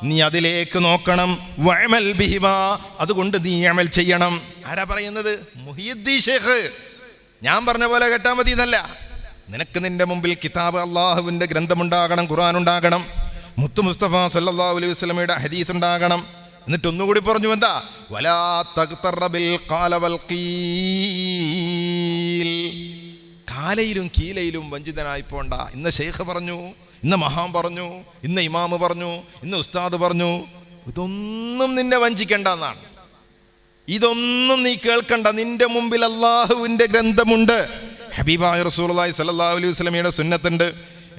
നീ അതിലേക്ക് നോക്കണം. വഅമൽ ബിഹിമാ, അതുകൊണ്ട് നീ അമൽ ചെയ്യണം. ആരാ പറയുന്നത്? മുഹീദ്ദീൻ ഷെയ്ഖ്. ഞാൻ പറഞ്ഞ പോലെ കേട്ടാൽ മതി എന്നല്ല. നിനക്ക് നിന്റെ മുമ്പിൽ കിതാബ് അള്ളാഹുവിൻ്റെ ഗ്രന്ഥമുണ്ടാകണം, ഖുർആൻ ഉണ്ടാകണം, മുത്തു മുസ്തഫ സല്ലല്ലാഹു അലൈഹി വസല്ലമയുടെ ഹദീസ് ഉണ്ടാകണം. എന്നിട്ട് ഒന്നുകൂടി പറഞ്ഞു, എന്താ? വലാ തഗ്തറ ബിൽ ഖാല വൽ ഖീൽ, കാലയിലും കീലയിലും വഞ്ചിതനായി പോണ്ട. ഇന്ന് ഷെയ്ഖ് പറഞ്ഞു, ഇന്ന് മഹാൻ പറഞ്ഞു, ഇന്ന് ഇമാമ് പറഞ്ഞു, ഇന്ന് ഉസ്താദ് പറഞ്ഞു. ഇതൊന്നും നിന്നെ വഞ്ചിക്കണ്ട എന്നാണ്. ഇതൊന്നും നീ കേൾക്കണ്ട. നിന്റെ മുമ്പിൽ അള്ളാഹുവിൻ്റെ ഗ്രന്ഥമുണ്ട്, ഹബീബായ റസൂലുള്ളാഹി സ്വല്ലല്ലാഹു അലൈഹി വസല്ലമയുടെ സുന്നത്തുണ്ട്.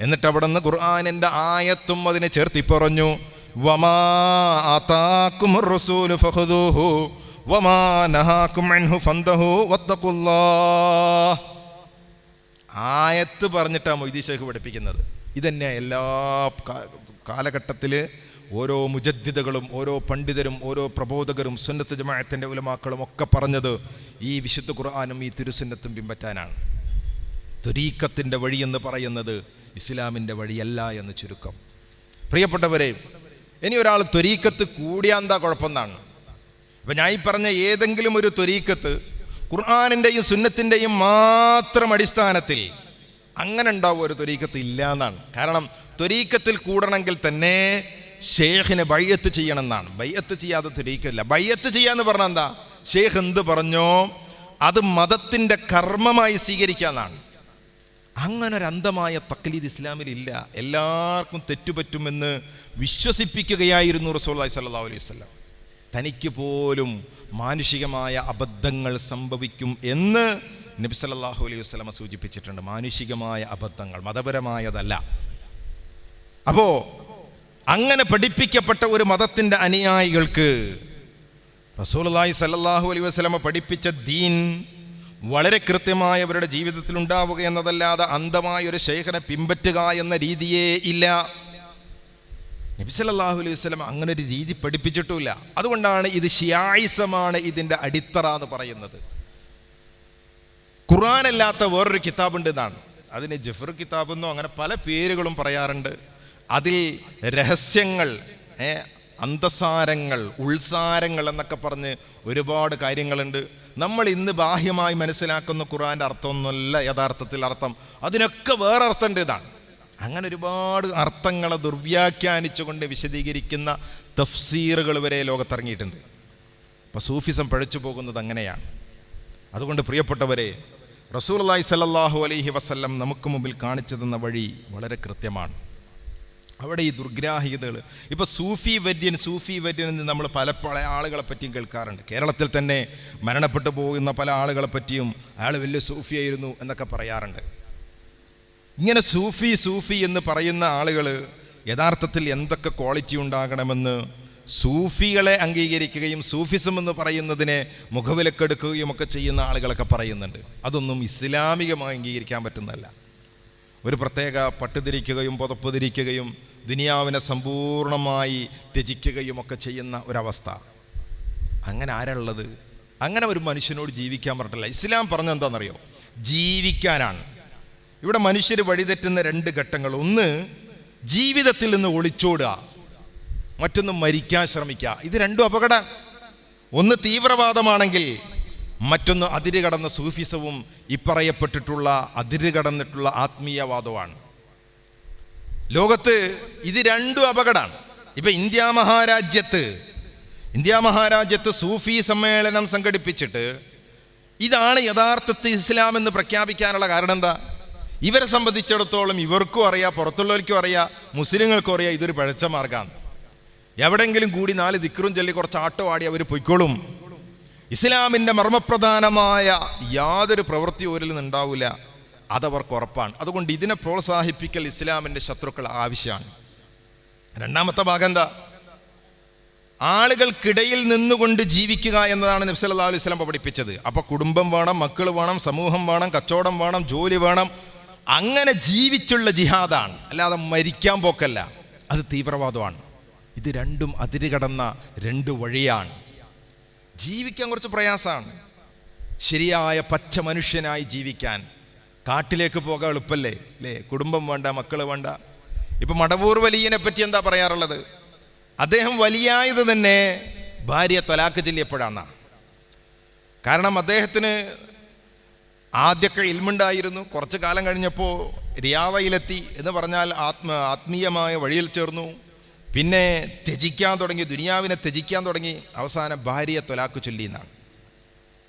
എന്നിട്ട് അവിടെ നിന്ന് ഖുർആനിൻ്റെ ആയത്തും അതിനെ ചേർത്തി പറഞ്ഞു, വമാ ആതാകുമുർ റസൂലു ഫഖുദൂഹു വമാ നഹാകും അൻഹു ഫന്തഹു വത്തഖുല്ലാഹ്. ആയത്ത് പറഞ്ഞിട്ടാണ് മൊയ്തീൻ ഷെയ്ഖ് പഠിപ്പിക്കുന്നത്. ഇതന്നെ എല്ലാ കാലഘട്ടത്തിൽ ഓരോ മുജദ്ദിദുകളും ഓരോ പണ്ഡിതരും ഓരോ പ്രബോധകരും സുന്നത്ത് ജമാഅത്തിൻ്റെ ഉലമാക്കളും ഒക്കെ പറഞ്ഞത് ഈ വിശുദ്ധ ഖുർആനും ഈ തിരുസുന്നത്തും പിൻപറ്റാനാണ്. ത്വരീഖത്തിൻ്റെ വഴിയെന്ന് പറയുന്നത് ഇസ്ലാമിൻ്റെ വഴിയല്ല എന്ന് ചുരുക്കം. പ്രിയപ്പെട്ടവരെ, ഇനി ഒരാൾ ത്വരീഖത്ത് കൂടിയാൽ എന്താ കുഴപ്പമെന്നാണ്. അപ്പം ഞാൻ ഈ പറഞ്ഞ ഏതെങ്കിലും ഒരു ത്വരീഖത്ത് ഖുർആനിൻ്റെയും സുന്നത്തിൻ്റെയും മാത്രം അടിസ്ഥാനത്തിൽ അങ്ങനെ ഉണ്ടാവും ഒരു ത്വരീഖത്ത് ഇല്ല എന്നാണ്. കാരണം ത്വരീഖത്തിൽ കൂടണമെങ്കിൽ തന്നെ ഷെയ്ഖിനെ ബൈഅത്ത് ചെയ്യണം എന്നാണ്. ബൈഅത്ത് ചെയ്യാതെ ത്വരീഖത്തില്ല. ബൈഅത്ത് ചെയ്യാന്ന് പറഞ്ഞാൽ എന്താ? ഷെയ്ഖ് എന്ത് പറഞ്ഞോ അത് മതത്തിൻ്റെ കർമ്മമായി സ്വീകരിക്കാന്നാണ്. അങ്ങനെ ഒരു അന്ധമായ തഖ്ലീദ് ഇസ്ലാമിലില്ല. എല്ലാവർക്കും തെറ്റുപറ്റുമെന്ന് വിശ്വസിപ്പിക്കുകയായിരുന്നു റസൂലുള്ളാഹി സ്വല്ലല്ലാഹു അലൈഹി വസല്ലം. തനിക്ക് പോലും മാനുഷികമായ അബദ്ധങ്ങൾ സംഭവിക്കും എന്ന് നബി സല്ലല്ലാഹു അലൈഹി വസല്ലം സൂചിപ്പിച്ചിട്ടുണ്ട്. മാനുഷികമായ അബദ്ധങ്ങൾ, മതപരമായതല്ല. അപ്പോൾ അങ്ങനെ പഠിപ്പിക്കപ്പെട്ട ഒരു മതത്തിൻ്റെ അനുയായികൾക്ക് റസൂലുള്ളാഹി സ്വല്ലല്ലാഹു അലൈഹി വസല്ലം പഠിപ്പിച്ച ദീൻ വളരെ കൃത്യമായി അവരുടെ ജീവിതത്തിൽ ഉണ്ടാവുക എന്നതല്ലാതെ അന്ധമായ ഒരു ശൈഖിനെ പിൻപറ്റുക എന്ന രീതിയേ ഇല്ല. നബി സല്ലല്ലാഹു അലൈഹി വസല്ലം അങ്ങനെ ഒരു രീതി പഠിപ്പിച്ചിട്ടുമില്ല. അതുകൊണ്ടാണ് ഇത് ശിയായിസമാണ് ഇതിൻ്റെ അടിത്തറ എന്ന് പറയുന്നത്. ഖുർആനല്ലാത്ത വേറൊരു കിതാബുണ്ട് എന്നാണ്. അതിന് ജഫർ കിതാബെന്നോ അങ്ങനെ പല പേരുകളും പറയാറുണ്ട്. അതിൽ രഹസ്യങ്ങൾ, അന്തസാരങ്ങൾ, ഉൾസാരങ്ങൾ എന്നൊക്കെ പറഞ്ഞ് ഒരുപാട് കാര്യങ്ങളുണ്ട്. നമ്മൾ ഇന്ന് ബാഹ്യമായി മനസ്സിലാക്കുന്ന ഖുർആൻ്റെ അർത്ഥമൊന്നുമല്ല യഥാർത്ഥത്തിൽ അർത്ഥം. അതിനൊക്കെ വേറെ അർത്ഥമുണ്ട്. ഇതാണ് അങ്ങനെ ഒരുപാട് അർത്ഥങ്ങളെ ദുർവ്യാഖ്യാനിച്ചുകൊണ്ട് വിശദീകരിക്കുന്ന തഫ്സീറുകൾ വരെ ലോകത്തിറങ്ങിയിട്ടുണ്ട്. അപ്പോൾ സൂഫിസം പഴച്ചു പോകുന്നത് അങ്ങനെയാണ്. അതുകൊണ്ട് പ്രിയപ്പെട്ടവരെ, റസൂലുള്ളാഹി സ്വല്ലല്ലാഹു അലൈഹി വസല്ലം നമുക്ക് മുമ്പിൽ കാണിച്ചു തന്ന വഴി വളരെ കൃത്യമാണ്. അവിടെ ഈ ദുർഗ്രാഹ്യതകൾ, ഇപ്പോൾ സൂഫി വര്യൻ എന്ന് നമ്മൾ പല ആളുകളെ പറ്റിയും കേൾക്കാറുണ്ട്. കേരളത്തിൽ തന്നെ മരണപ്പെട്ടു പോകുന്ന പല ആളുകളെ പറ്റിയും അയാൾ വലിയ സൂഫിയായിരുന്നു എന്നൊക്കെ പറയാറുണ്ട്. ഇങ്ങനെ സൂഫി എന്ന് പറയുന്ന ആളുകൾ യഥാർത്ഥത്തിൽ എന്തൊക്കെ ക്വാളിറ്റി ഉണ്ടാകണമെന്ന് സൂഫികളെ അംഗീകരിക്കുകയും സൂഫിസം എന്ന് പറയുന്നതിനെ മുഖവിലക്കെടുക്കുകയും ഒക്കെ ചെയ്യുന്ന ആളുകളൊക്കെ പറയുന്നുണ്ട്. അതൊന്നും ഇസ്ലാമികമായി അംഗീകരിക്കാൻ പറ്റുന്നതല്ല. ഒരു പ്രത്യേക പട്ടുധരിക്കുകയും പുതപ്പ് ധരിക്കുകയും ദുനിയാവിനെ സമ്പൂർണമായി ത്യജിക്കുകയും ഒക്കെ ചെയ്യുന്ന ഒരവസ്ഥ. അങ്ങനെ ആരുള്ളത്? അങ്ങനെ ഒരു മനുഷ്യനോട് ജീവിക്കാൻ പറഞ്ഞിട്ടില്ല. ഇസ്ലാം പറഞ്ഞെന്താണെന്നറിയോ? ജീവിക്കാനാണ്. ഇവിടെ മനുഷ്യർ വഴിതെറ്റുന്ന രണ്ട് ഘട്ടങ്ങൾ. ഒന്ന്, ജീവിതത്തിൽ നിന്ന് ഒളിച്ചോടുക, മറ്റൊന്ന് മരിക്കാൻ ശ്രമിക്കുക. ഇത് രണ്ടും അപകടം. ഒന്ന് തീവ്രവാദമാണെങ്കിൽ മറ്റൊന്ന് അതിരുകടന്ന സൂഫിസവും ഇപ്പറയപ്പെട്ടിട്ടുള്ള അതിരുകടന്നിട്ടുള്ള ആത്മീയവാദവുമാണ്. ലോകത്ത് ഇത് രണ്ടും അപകടമാണ്. ഇപ്പം ഇന്ത്യ മഹാരാജ്യത്ത് സൂഫി സമ്മേളനം സംഘടിപ്പിച്ചിട്ട് ഇതാണ് യഥാർത്ഥത്തിൽ ഇസ്ലാം എന്ന് പ്രഖ്യാപിക്കാനുള്ള കാരണം എന്താ? ഇവരെ സംബന്ധിച്ചിടത്തോളം ഇവർക്കും അറിയാം, പുറത്തുള്ളവർക്കും അറിയാം, മുസ്ലിങ്ങൾക്കും അറിയാം ഇതൊരു പഴച്ച മാർഗമാണ്. എവിടെയെങ്കിലും കൂടി 4 ദിക്റും ചൊല്ലി കുറച്ച് ആട്ടോ ആടി അവർ പൊയ്ക്കോളും. ഇസ്ലാമിൻ്റെ മർമ്മപ്രധാനമായ യാതൊരു പ്രവൃത്തി ഓരിൽ നിന്നുണ്ടാവില്ല, അതവർക്ക് ഉറപ്പാണ്. അതുകൊണ്ട് ഇതിനെ പ്രോത്സാഹിപ്പിക്കൽ ഇസ്ലാമിൻ്റെ ശത്രുക്കൾ ആവശ്യമാണ്. രണ്ടാമത്തെ ഭാഗം എന്താ? ആളുകൾക്കിടയിൽ നിന്നുകൊണ്ട് ജീവിക്കുക എന്നതാണ് നബി സല്ലല്ലാഹു അലൈഹി വസല്ലം പഠിപ്പിച്ചത്. അപ്പോൾ കുടുംബം വേണം, മക്കൾ വേണം, സമൂഹം വേണം, കച്ചവടം വേണം, ജോലി വേണം. അങ്ങനെ ജീവിച്ചുള്ള ജിഹാദാണ്, അല്ലാതെ മരിക്കാൻ പോക്കല്ല. അത് തീവ്രവാദമാണ്. ഇത് രണ്ടും അതിരുകടന്ന രണ്ട് വഴിയാണ്. ജീവിക്കാൻ കുറച്ച് പ്രയാസമാണ്. ശരിയായ പച്ച മനുഷ്യനായി ജീവിക്കാൻ കാട്ടിലേക്ക് പോകാൻ എളുപ്പല്ലേ അല്ലേ? കുടുംബം വേണ്ട, മക്കൾ വേണ്ട. ഇപ്പം മടവൂർ വലിയനെ പറ്റി എന്താ പറയാറുള്ളത്? അദ്ദേഹം വലിയായത് തന്നെ ഭാര്യ ത്വലാഖ് ചൊല്ലിയപ്പോഴാണ്. കാരണം അദ്ദേഹത്തിന് ആദ്യമൊക്കെ ഇൽമുണ്ടായിരുന്നു, കുറച്ച് കാലം കഴിഞ്ഞപ്പോൾ റിയാദയിലെത്തി എന്ന് പറഞ്ഞാൽ ആത്മീയമായ വഴിയിൽ ചേർന്നു. പിന്നെ ത്യജിക്കാൻ തുടങ്ങി, ദുനിയാവിനെ ത്യജിക്കാൻ തുടങ്ങി. അവസാനം ഭാര്യയെ ത്വലാഖ് ചൊല്ലിയെന്നാണ്.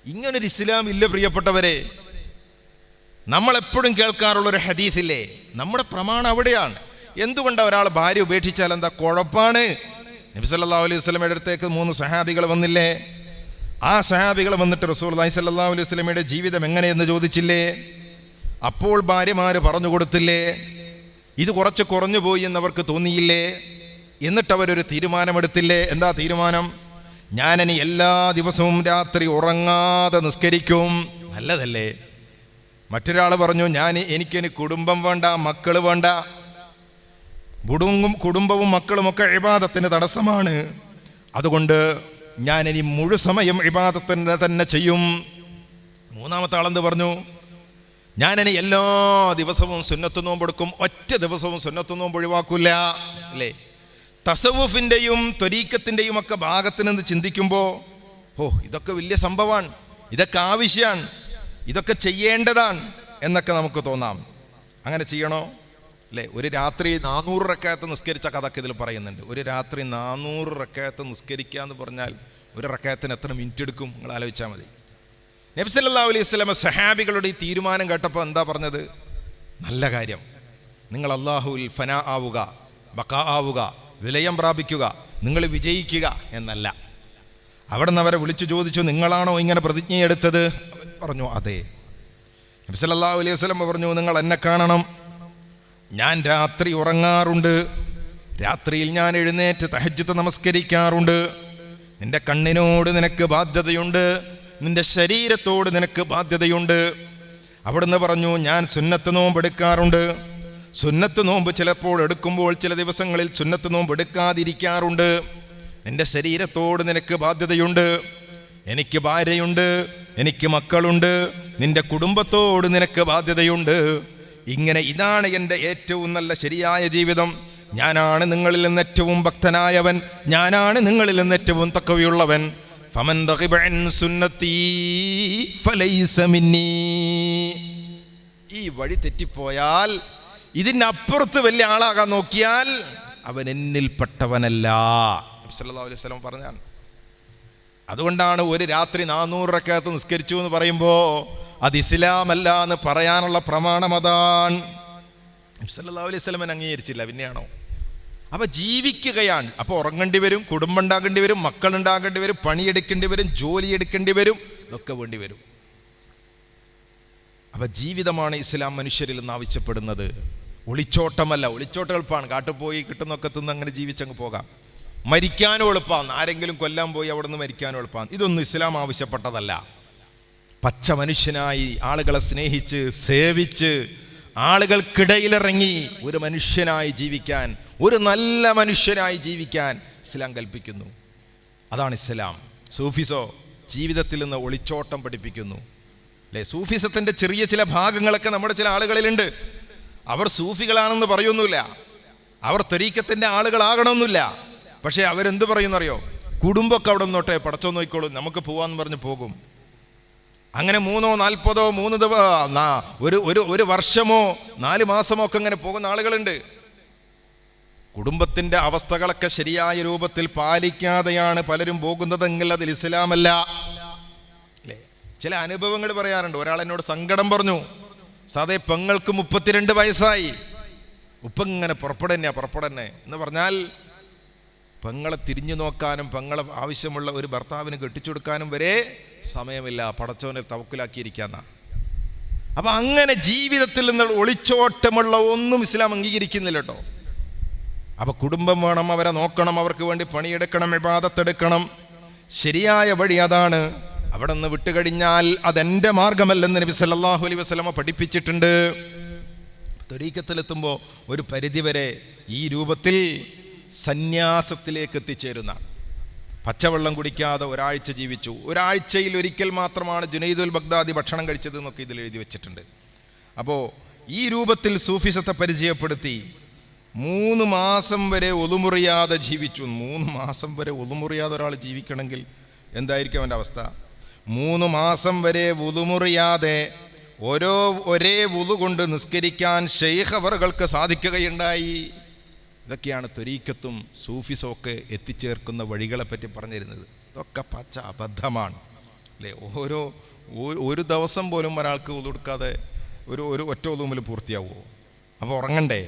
ഇങ്ങനൊരു ഇസ്ലാം ഇല്ല പ്രിയപ്പെട്ടവരെ. നമ്മളെപ്പോഴും കേൾക്കാറുള്ളൊരു ഹദീസില്ലേ, നമ്മുടെ പ്രമാണം അവിടെയാണ്. എന്തുകൊണ്ടാണ് ഒരാൾ ഭാര്യ ഉപേക്ഷിച്ചാൽ എന്താ കുഴപ്പമാണ്? നബി സല്ലല്ലാഹു അലൈഹി വസല്ലമയുടെ അടുത്തേക്ക് 3 സഹാബികൾ വന്നില്ലേ? ആ സഹാബികൾ വന്നിട്ട് റസൂലുള്ളാഹി സ്വല്ലല്ലാഹു അലൈഹി വസല്ലമയുടെ ജീവിതം എങ്ങനെയെന്ന് ചോദിച്ചില്ലേ? അപ്പോൾ ഭാര്യമാർ പറഞ്ഞു കൊടുത്തില്ലേ? ഇത് കുറച്ച് കുറഞ്ഞു പോയി എന്നവർക്ക് തോന്നിയില്ലേ? എന്നിട്ടവരൊരു തീരുമാനമെടുത്തില്ലേ? എന്താ തീരുമാനം? ഞാനിനി എല്ലാ ദിവസവും രാത്രി ഉറങ്ങാതെ നിസ്കരിക്കും. നല്ലതല്ലേ? മറ്റൊരാൾ പറഞ്ഞു, എനിക്കിനി കുടുംബം വേണ്ട, മക്കൾ വേണ്ട. കുടുംബവും മക്കളുമൊക്കെ ഇബാദത്തിന് തടസ്സമാണ്. അതുകൊണ്ട് ഞാനിനി മുഴുസമയം ഇബാദത്തിന് തന്നെ ചെയ്യും. മൂന്നാമത്തെ ആളെന്ത് പറഞ്ഞു? ഞാനിനി എല്ലാ ദിവസവും സുന്നത്ത് നോമ്പെടുക്കും, ഒറ്റ ദിവസവും സുന്നത്ത് നോമ്പ് ഒഴിവാക്കില്ല അല്ലേ? തസവുഫിൻ്റെയും ത്വരീക്കത്തിൻ്റെയും ഒക്കെ ഭാഗത്ത് നിന്ന് ചിന്തിക്കുമ്പോൾ ഇതൊക്കെ വലിയ സംഭവമാണ്, ഇതൊക്കെ ആവശ്യമാണ്, ഇതൊക്കെ ചെയ്യേണ്ടതാണ് എന്നൊക്കെ നമുക്ക് തോന്നാം. അങ്ങനെ ചെയ്യണോ അല്ലേ? ഒരു രാത്രി 400 റക്അത്ത് നിസ്കരിച്ച കഥക്ക് ഇതിൽ പറയുന്നുണ്ട്. ഒരു രാത്രി 400 റക്അത്ത് നിസ്കരിക്കുക എന്ന് പറഞ്ഞാൽ ഒരു റക്അത്തിന് എത്ര മിനിറ്റ് എടുക്കും? നിങ്ങൾ ആലോചിച്ചാൽ മതി. നബി സല്ലല്ലാഹു അലൈഹി വസല്ലം സഹാബികളുടെ ഈ തീരുമാനം കേട്ടപ്പോൾ എന്താ പറഞ്ഞത്? നല്ല കാര്യം, നിങ്ങൾ അല്ലാഹുവിൽ ഫനാ ആവുക, ബഖാ ആവുക, വിലയം പ്രാപിക്കുക, നിങ്ങൾ വിജയിക്കുക എന്നല്ല. അവിടെ നിന്ന് അവരെ വിളിച്ചു ചോദിച്ചു, നിങ്ങളാണോ ഇങ്ങനെ പ്രതിജ്ഞയെടുത്തത്? പറഞ്ഞു അതെ. നബി സല്ലല്ലാഹു അലൈഹി വസല്ലം പറഞ്ഞു, നിങ്ങൾ എന്നെ കാണണം, ഞാൻ രാത്രി ഉറങ്ങാറുണ്ട്, രാത്രിയിൽ ഞാൻ എഴുന്നേറ്റ് തഹജ്ജുദ് നമസ്കരിക്കാറുണ്ട്. നിന്റെ കണ്ണിനോട് നിനക്ക് ബാധ്യതയുണ്ട്, നിന്റെ ശരീരത്തോട് നിനക്ക് ബാധ്യതയുണ്ട്. അവിടുന്ന് പറഞ്ഞു, ഞാൻ സുന്നത്ത് നോമ്പ് എടുക്കാറുണ്ട്. സുന്നത്ത് നോമ്പ് ചിലപ്പോൾ എടുക്കുമ്പോൾ ചില ദിവസങ്ങളിൽ സുന്നത്ത് നോമ്പ് എടുക്കാതിരിക്കാറുണ്ട്. നിന്റെ ശരീരത്തോട് നിനക്ക് ബാധ്യതയുണ്ട്. എനിക്ക് ഭാര്യയുണ്ട്, എനിക്ക് മക്കളുണ്ട്, നിന്റെ കുടുംബത്തോട് നിനക്ക് ബാധ്യതയുണ്ട്. ഇങ്ങനെ ഇതാണ് എൻ്റെ ഏറ്റവും നല്ല ശരിയായ ജീവിതം, ഞാനാണ് നിങ്ങളിൽ നിന്ന് ഏറ്റവും ഭക്തനായവൻ, ഞാനാണ് നിങ്ങളിൽ നിന്ന് ഏറ്റവും തഖ്വയുള്ളവൻ. ഫമൻ റഗിബ അൻ സുന്നത്തി ഫലൈസ മിന്നി. ഈ വഴി തെറ്റിപ്പോയാൽ, ഇതിനപ്പുറത്ത് വലിയ ആളാകാൻ നോക്കിയാൽ അവൻ എന്നിൽപ്പെട്ടവനല്ല. നബി സല്ലല്ലാഹു അലൈഹി വസല്ലം പറഞ്ഞാണ്. അതുകൊണ്ടാണ് ഒരു രാത്രി 400 റക്അത്ത് നിസ്കരിച്ചു എന്ന് പറയുമ്പോൾ അത് ഇസ്ലാമല്ല എന്ന് പറയാനുള്ള പ്രമാണം അതാണ്. നബി സല്ലല്ലാഹു അലൈഹി വസല്ലം അംഗീകരിച്ചില്ല, പിന്നെയാണോ? അപ്പൊ ജീവിക്കുകയാണ്. അപ്പോൾ ഉറങ്ങേണ്ടി വരും, കുടുംബം ഉണ്ടാകേണ്ടി വരും, മക്കളുണ്ടാകേണ്ടി വരും, പണിയെടുക്കേണ്ടി വരും, ജോലി എടുക്കേണ്ടി വരും, ഇതൊക്കെ വേണ്ടി വരും. അപ്പൊ ജീവിതമാണ് ഇസ്ലാം മനുഷ്യരിൽ നിന്ന് ആവശ്യപ്പെടുന്നത്, ഒളിച്ചോട്ടമല്ല. ഒളിച്ചോട്ടം എളുപ്പമാണ്, കാട്ടിൽ പോയി കിട്ടുന്നൊക്കെ തിന്ന് അങ്ങനെ ജീവിച്ചങ്ങ് പോകാം. മരിക്കാനും എളുപ്പമാണ്, ആരെങ്കിലും കൊല്ലാൻ പോയി അവിടെ നിന്ന് മരിക്കാനും എളുപ്പമാണ്. ഇതൊന്നും ഇസ്ലാം ആവശ്യപ്പെട്ടതല്ല. പച്ച മനുഷ്യനായി ആളുകളെ സ്നേഹിച്ച് സേവിച്ച് ആളുകൾക്കിടയിലിറങ്ങി ഒരു മനുഷ്യനായി ജീവിക്കാൻ, ഒരു നല്ല മനുഷ്യനായി ജീവിക്കാൻ ഇസ്ലാം കൽപ്പിക്കുന്നു. അതാണ് ഇസ്ലാം. സൂഫിസോ ജീവിതത്തിൽ നിന്ന് ഒളിച്ചോട്ടം പഠിപ്പിക്കുന്നു, അല്ലേ? സൂഫിസത്തിൻ്റെ ചെറിയ ചില ഭാഗങ്ങളൊക്കെ നമ്മുടെ ചില ആളുകളിലുണ്ട്. അവർ സൂഫികളാണെന്ന് പറയൊന്നുമില്ല, അവർ ത്വരീഖത്തിൻ്റെ ആളുകളാകണമെന്നില്ല. പക്ഷേ അവരെന്ത് പറയുന്നറിയോ? കുടുംബമൊക്കെ അവിടെ നിന്നോട്ടെ, പടച്ചോ നോക്കിക്കോളും, നമുക്ക് പോവാന്ന് പറഞ്ഞ് പോകും. അങ്ങനെ 3 4 ഒരു വർഷമോ 4 മാസമോ ഒക്കെ അങ്ങനെ പോകുന്ന ആളുകളുണ്ട്. കുടുംബത്തിൻ്റെ അവസ്ഥകളൊക്കെ ശരിയായ രൂപത്തിൽ പാലിക്കാതെയാണ് പലരും പോകുന്നതെങ്കിൽ അതിൽ ഇസ്ലാമല്ല, അല്ലേ? ചില അനുഭവങ്ങൾ പറയാറുണ്ട്. ഒരാൾ എന്നോട് സങ്കടം പറഞ്ഞു, സാധേ പെങ്ങൾക്ക് 32 വയസ്സായി, ഉപ്പങ്ങനെ പുറപ്പെടന്നെ എന്ന് പറഞ്ഞാൽ പെങ്ങളെ തിരിഞ്ഞു നോക്കാനും പെങ്ങളെ ആവശ്യമുള്ള ഒരു ഭർത്താവിന് കെട്ടിച്ചു കൊടുക്കാനും വരെ സമയമില്ല, പടച്ചോനെ തവക്കുലാക്കിയിരിക്കാന്ന. അപ്പൊ അങ്ങനെ ജീവിതത്തിൽ നിന്ന് ഒളിച്ചോട്ടമുള്ള ഒന്നും ഇസ്ലാം അംഗീകരിക്കുന്നില്ല കേട്ടോ. അപ്പൊ കുടുംബം വേണം, അവരെ നോക്കണം, അവർക്ക് വേണ്ടി പണിയെടുക്കണം, ഇബാദത്തെടുക്കണം. ശരിയായ വഴി അതാണ്. അവിടെ നിന്ന് വിട്ടുകഴിഞ്ഞാൽ അതെൻ്റെ മാർഗമല്ലെന്ന് നബി സല്ലല്ലാഹു അലൈഹി വസല്ലമ പഠിപ്പിച്ചിട്ടുണ്ട്. ത്വരീഖത്തിലെത്തുമ്പോൾ ഒരു പരിധിവരെ ഈ രൂപത്തിൽ സന്യാസത്തിലേക്ക് എത്തിച്ചേരുന്ന, പച്ചവെള്ളം കുടിക്കാതെ ഒരാഴ്ച ജീവിച്ചു, ഒരാഴ്ചയിൽ ഒരിക്കൽ മാത്രമാണ് ജുനൈദുൽ ബഗ്ദാദി ഭക്ഷണം കഴിച്ചത് എന്നൊക്കെ ഇതിൽ എഴുതി വെച്ചിട്ടുണ്ട്. അപ്പോൾ ഈ രൂപത്തിൽ സൂഫിസത്തെ പരിചയപ്പെടുത്തി 3 മാസം വരെ ഒതുമുറിയാതെ ജീവിച്ചു. 3 മാസം വരെ ഒതുമുറിയാതെ ഒരാൾ ജീവിക്കണമെങ്കിൽ എന്തായിരിക്കും അവൻ്റെ അവസ്ഥ? 3 മാസം വരെ വുളുമുറിയാതെ ഒരേ വുളു കൊണ്ട് നിസ്കരിക്കാൻ ശൈഖ് അവറുകൾക്ക് സാധിക്കുകയുണ്ടായി. ഇതൊക്കെയാണ് ത്വരീഖത്തും സൂഫിസും ഒക്കെ എത്തിച്ചേർക്കുന്ന വഴികളെപ്പറ്റി പറഞ്ഞിരുന്നത്. ഇതൊക്കെ പച്ച അബദ്ധമാണ്, അല്ലേ? ഒരു ദിവസം പോലും ഒരാൾക്ക് വുളു എടുക്കാതെ ഒരു ഒറ്റ വുളുവിൽ പൂർത്തിയാവുമോ? അപ്പോൾ ഉറങ്ങണ്ടേ?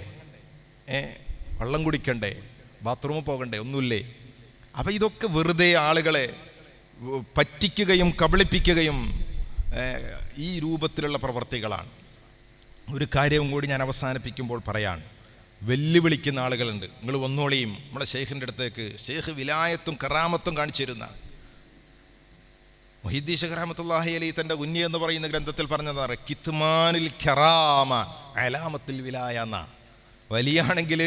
വെള്ളം കുടിക്കണ്ടേ? ബാത്റൂമിൽ പോകണ്ടേ? ഒന്നുമില്ലേ? അപ്പം ഇതൊക്കെ വെറുതെ ആളുകളെ പറ്റിക്കുകയും കബളിപ്പിക്കുകയും ഈ രൂപത്തിലുള്ള പ്രവർത്തികളാണ്. ഒരു കാര്യവും കൂടി ഞാൻ അവസാനിപ്പിക്കുമ്പോൾ പറയാൻ, വെല്ലുവിളിക്കുന്ന ആളുകളുണ്ട്. നിങ്ങൾ വന്നോളിയും നമ്മളെ ഷെയ്ഖിൻ്റെ അടുത്തേക്ക്. ഷെയ്ഖ് വിലായത്തും കറാമത്തും കാണിച്ചു തരുന്ന മുഹീദ്ദീൻ ശൈഖ് റഹ്മത്തുള്ളാഹി അലൈഹി തൻ്റെ ഉന്നി എന്ന് പറയുന്ന ഗ്രന്ഥത്തിൽ പറഞ്ഞതാണ് കിത്മാനുൽ കറാമ അലാമത്തുൽ വിലായ എന്ന. വലിയാണെങ്കിൽ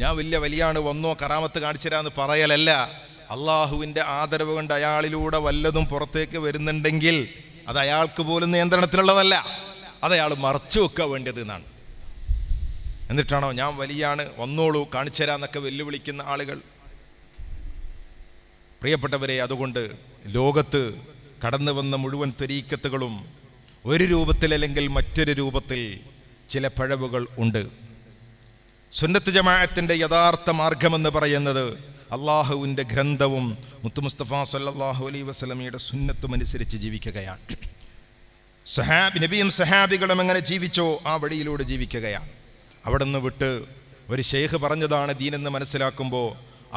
ഞാൻ വലിയാണ്, വന്നോ കറാമത്ത് കാണിച്ചു തരാമെന്ന് പറയലല്ല. അള്ളാഹുവിൻ്റെ ആദരവ് കൊണ്ട് അയാളിലൂടെ വല്ലതും പുറത്തേക്ക് വരുന്നുണ്ടെങ്കിൽ അത് അയാൾക്ക് പോലും നിയന്ത്രണത്തിലുള്ളതല്ല, അത് അയാൾ മറച്ചു വെക്കാൻ വേണ്ടിയത് എന്നാണ്. എന്നിട്ടാണോ ഞാൻ വലിയാണ്, വന്നോളൂ കാണിച്ചു തരാമെന്നൊക്കെ വെല്ലുവിളിക്കുന്ന ആളുകൾ. പ്രിയപ്പെട്ടവരെ, അതുകൊണ്ട് ലോകത്ത് കടന്നു വന്ന മുഴുവൻ ത്വരീഖത്തുകളും ഒരു രൂപത്തിലല്ലെങ്കിൽ മറ്റൊരു രൂപത്തിൽ ചില പിഴവുകൾ ഉണ്ട്. സുന്നത്ത് ജമാഅത്തിൻ്റെ യഥാർത്ഥ മാർഗമെന്ന് പറയുന്നത് അള്ളാഹുവിൻ്റെ ഗ്രന്ഥവും മുത്തു മുസ്തഫ സല്ലല്ലാഹു അലൈഹി വസല്ലമയുടെ സുന്നത്തും അനുസരിച്ച് ജീവിക്കുകയാണ്. നബിയും സഹാബികളും എങ്ങനെ ജീവിച്ചോ ആ വഴിയിലൂടെ ജീവിക്കുകയാണ്. അവിടെ നിന്ന് വിട്ട് ഒരു ഷെയ്ഖ് പറഞ്ഞതാണ് ദീനെന്ന് മനസ്സിലാക്കുമ്പോൾ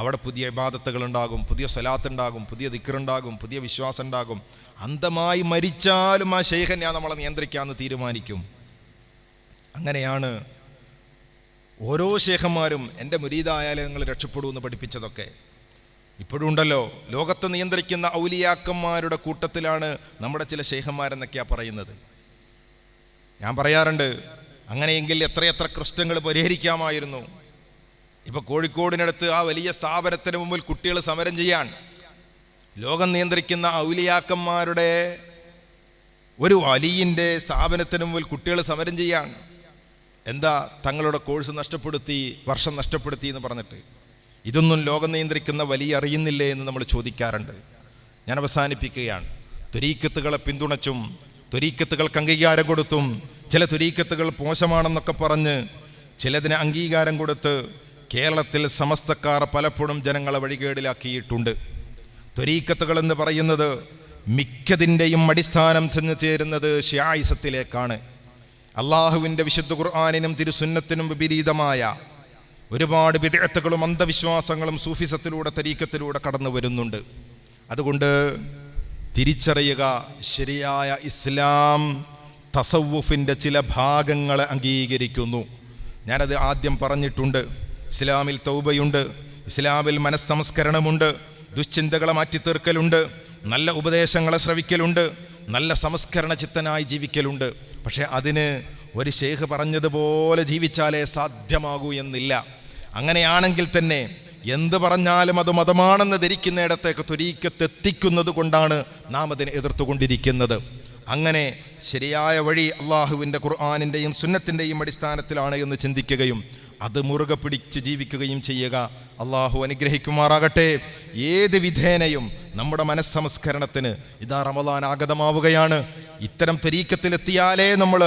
അവിടെ പുതിയ ഇബാദത്തുകൾ ഉണ്ടാകും, പുതിയ സ്വലാത്ത് ഉണ്ടാകും, പുതിയ ദിക്റുണ്ടാകും, പുതിയ വിശ്വാസം ഉണ്ടാകും. അന്ധമായി മരിച്ചാലും ആ ഷെയ്ഖ് ഞാൻ നമ്മളെ നിയന്ത്രിക്കാമെന്ന് തീരുമാനിക്കും. അങ്ങനെയാണ് ഓരോ ഷേഖന്മാരും എൻ്റെ മുരീദായാലും നിങ്ങൾ രക്ഷപ്പെടൂ എന്ന് പഠിപ്പിച്ചതൊക്കെ. ഇപ്പോഴും ഉണ്ടല്ലോ, ലോകത്തെ നിയന്ത്രിക്കുന്ന ഔലിയാക്കന്മാരുടെ കൂട്ടത്തിലാണ് നമ്മുടെ ചില ഷേഖന്മാരെന്നൊക്കെയാണ് പറയുന്നത്. ഞാൻ പറയാറുണ്ട്, അങ്ങനെയെങ്കിൽ എത്രയെത്ര കൃഷ്ണങ്ങൾ പരിഹരിക്കാമായിരുന്നു. ഇപ്പോൾ കോഴിക്കോടിനടുത്ത് ആ വലിയ സ്ഥാപനത്തിന് മുമ്പിൽ കുട്ടികൾ സമരം ചെയ്യാൻ, ലോകം നിയന്ത്രിക്കുന്ന ഔലിയാക്കന്മാരുടെ ഒരു വലിയൻ്റെ സ്ഥാപനത്തിന് മുമ്പിൽ കുട്ടികൾ സമരം ചെയ്യാൻ. എന്താ തങ്ങളുടെ കോഴ്സ് നഷ്ടപ്പെടുത്തി, വർഷം നഷ്ടപ്പെടുത്തി എന്ന് പറഞ്ഞിട്ട്? ഇതൊന്നും ലോകം നിയന്ത്രിക്കുന്ന വലിയ അറിയുന്നില്ലേ എന്ന് നമ്മൾ ചോദിക്കാറുണ്ട്. ഞാൻ അവസാനിപ്പിക്കുകയാണ്. ത്വരീക്കത്തുകളെ പിന്തുണച്ചും ത്വരീക്കത്തുകൾക്ക് അംഗീകാരം കൊടുത്തും, ചില ത്വരീക്കത്തുകൾ മോശമാണെന്നൊക്കെ പറഞ്ഞ് ചിലതിന് അംഗീകാരം കൊടുത്ത് കേരളത്തിൽ സമസ്തക്കാർ പലപ്പോഴും ജനങ്ങളെ വഴികേടിലാക്കിയിട്ടുണ്ട്. ത്വരീക്കത്തുകൾ എന്ന് പറയുന്നത് മിക്കതിൻ്റെയും അടിസ്ഥാനം ചെന്ന് ചേരുന്നത് ഷിയായിസത്തിലേക്കാണ്. അള്ളാഹുവിൻ്റെ വിശുദ്ധ ഖുർആനിനും തിരുസുന്നത്തിനും വിപരീതമായ ഒരുപാട് ബിദ്അത്തുകളും അന്ധവിശ്വാസങ്ങളും സൂഫിസത്തിലൂടെ തരീക്കത്തിലൂടെ കടന്നു വരുന്നുണ്ട്. അതുകൊണ്ട് തിരിച്ചറിയുക, ശരിയായ ഇസ്ലാം തസവുഫിൻ്റെ ചില ഭാഗങ്ങളെ അംഗീകരിക്കുന്നു. ഞാനത് ആദ്യം പറഞ്ഞിട്ടുണ്ട്. ഇസ്ലാമിൽ തൗബയുണ്ട്, ഇസ്ലാമിൽ മനസ്സംസ്കരണമുണ്ട്, ദുശ്ചിന്തകളെ മാറ്റിത്തീർക്കലുണ്ട്, നല്ല ഉപദേശങ്ങളെ ശ്രവിക്കലുണ്ട്, നല്ല സംസ്കരണ ചിത്തനായി ജീവിക്കലുണ്ട്. പക്ഷെ അതിന് ഒരു ശൈഖ് പറഞ്ഞതുപോലെ ജീവിച്ചാലേ സാധ്യമാകൂ എന്നില്ല. അങ്ങനെയാണെങ്കിൽ തന്നെ എന്ത് പറഞ്ഞാലും അത് മതമാണെന്ന് ധരിക്കുന്നിടത്തേക്ക് ത്വരീക്കത്തെത്തിക്കുന്നത് കൊണ്ടാണ് നാം അതിനെ എതിർത്തുകൊണ്ടിരിക്കുന്നത്. അങ്ങനെ ശരിയായ വഴി അള്ളാഹുവിൻ്റെ ഖുർആനിൻ്റെയും സുന്നത്തിൻ്റെയും അടിസ്ഥാനത്തിലാണ് എന്ന് ചിന്തിക്കുകയും അത് മുറുകെ പിടിച്ച് ജീവിക്കുകയും ചെയ്യുക. അള്ളാഹു അനുഗ്രഹിക്കുമാറാകട്ടെ. ഏത് വിധേനയും നമ്മുടെ മനസ്സംസ്കരണത്തിന് ഇതാ റമദാൻ ആഗതമാവുകയാണ്. ഇത്തരം ത്വരീക്കത്തിലെത്തിയാലേ നമ്മൾ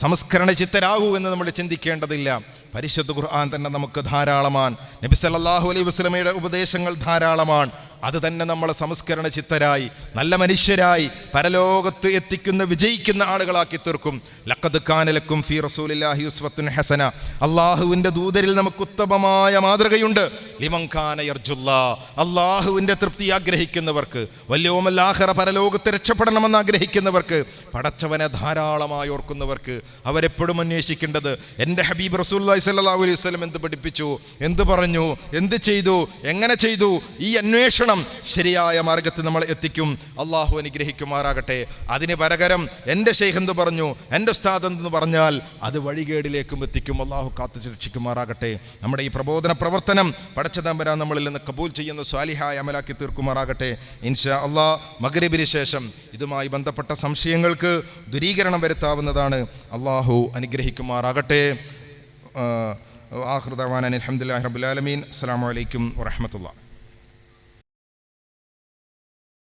സംസ്കരണ ചിത്തരാകൂ എന്ന് നമ്മൾ ചിന്തിക്കേണ്ടതില്ല. പരിശുദ്ധ ഖുർആൻ തന്നെ നമുക്ക് ധാരാളമാണ്. നബി സല്ലല്ലാഹു അലൈഹി വസല്ലമയുടെ ഉപദേശങ്ങൾ ധാരാളമാണ്. അത് തന്നെ നമ്മളെ സംസ്കരണ ചിത്തരായി നല്ല മനുഷ്യരായി പരലോകത്ത് എത്തിക്കുന്ന വിജയിക്കുന്ന ആളുകളാക്കി തീർക്കും. ലഖദ് കാന ലക്കും ഫീ റസൂലില്ലാഹി ഉസ്വത്തുൻ ഹസന. അള്ളാഹുവിൻ്റെ ദൂതരിൽ നമുക്ക് ഉത്തമമായ മാതൃകയുണ്ട്. ലിമൻ കാന യർജുല്ലാ, അള്ളാഹുവിൻ്റെ തൃപ്തി ആഗ്രഹിക്കുന്നവർക്ക്, വല്യൗമൽ ആഖിറ പരലോകത്ത് രക്ഷപ്പെടണമെന്ന് ആഗ്രഹിക്കുന്നവർക്ക്, പടച്ചവനെ ധാരാളമായി ഓർക്കുന്നവർക്ക്. അവരെപ്പോഴും അന്വേഷിക്കേണ്ടത് എൻ്റെ ഹബീബ് റസൂലുള്ളാഹി സ്വല്ലല്ലാഹു അലൈഹി വസല്ലം എന്ത് പഠിപ്പിച്ചു, എന്ത് പറഞ്ഞു, എന്ത് ചെയ്തു, എങ്ങനെ ചെയ്തു. ഈ അന്വേഷണം ശരിയായ മാർഗത്തിൽ നമ്മൾ എത്തിക്കും. അള്ളാഹു അനുഗ്രഹിക്കുമാറാകട്ടെ. അതിന് പകരം എൻ്റെ ശൈഖ് എന്ത് പറഞ്ഞു, എൻ്റെ ഉസ്താദ് എന്ന് പറഞ്ഞാൽ അത് വഴികേടിലേക്കും എത്തിക്കും. അള്ളാഹു കാത്തു രക്ഷിക്കുമാറാകട്ടെ. നമ്മുടെ ഈ പ്രബോധന പ്രവർത്തനം പടച്ചതമ്പുരാൻ നമ്മളിൽ നിന്ന് കബൂൽ ചെയ്യുന്ന സ്വാലിഹായ അമലാക്കി തീർക്കുമാറാകട്ടെ. ഇൻഷാ അള്ളാഹ് മഗ്രിബിന് ശേഷം ഇതുമായി ബന്ധപ്പെട്ട സംശയങ്ങൾക്ക് ദൂരീകരണം വരുത്താവുന്നതാണ്. അള്ളാഹു അനുഗ്രഹിക്കുമാറാകട്ടെ. ആഖിറു ദഅവാനാ അൽഹംദുലില്ലാഹി റബ്ബിൽ ആലമീൻ. അസ്സലാമു അലൈക്കും വറഹ്മത്തുള്ളാഹി.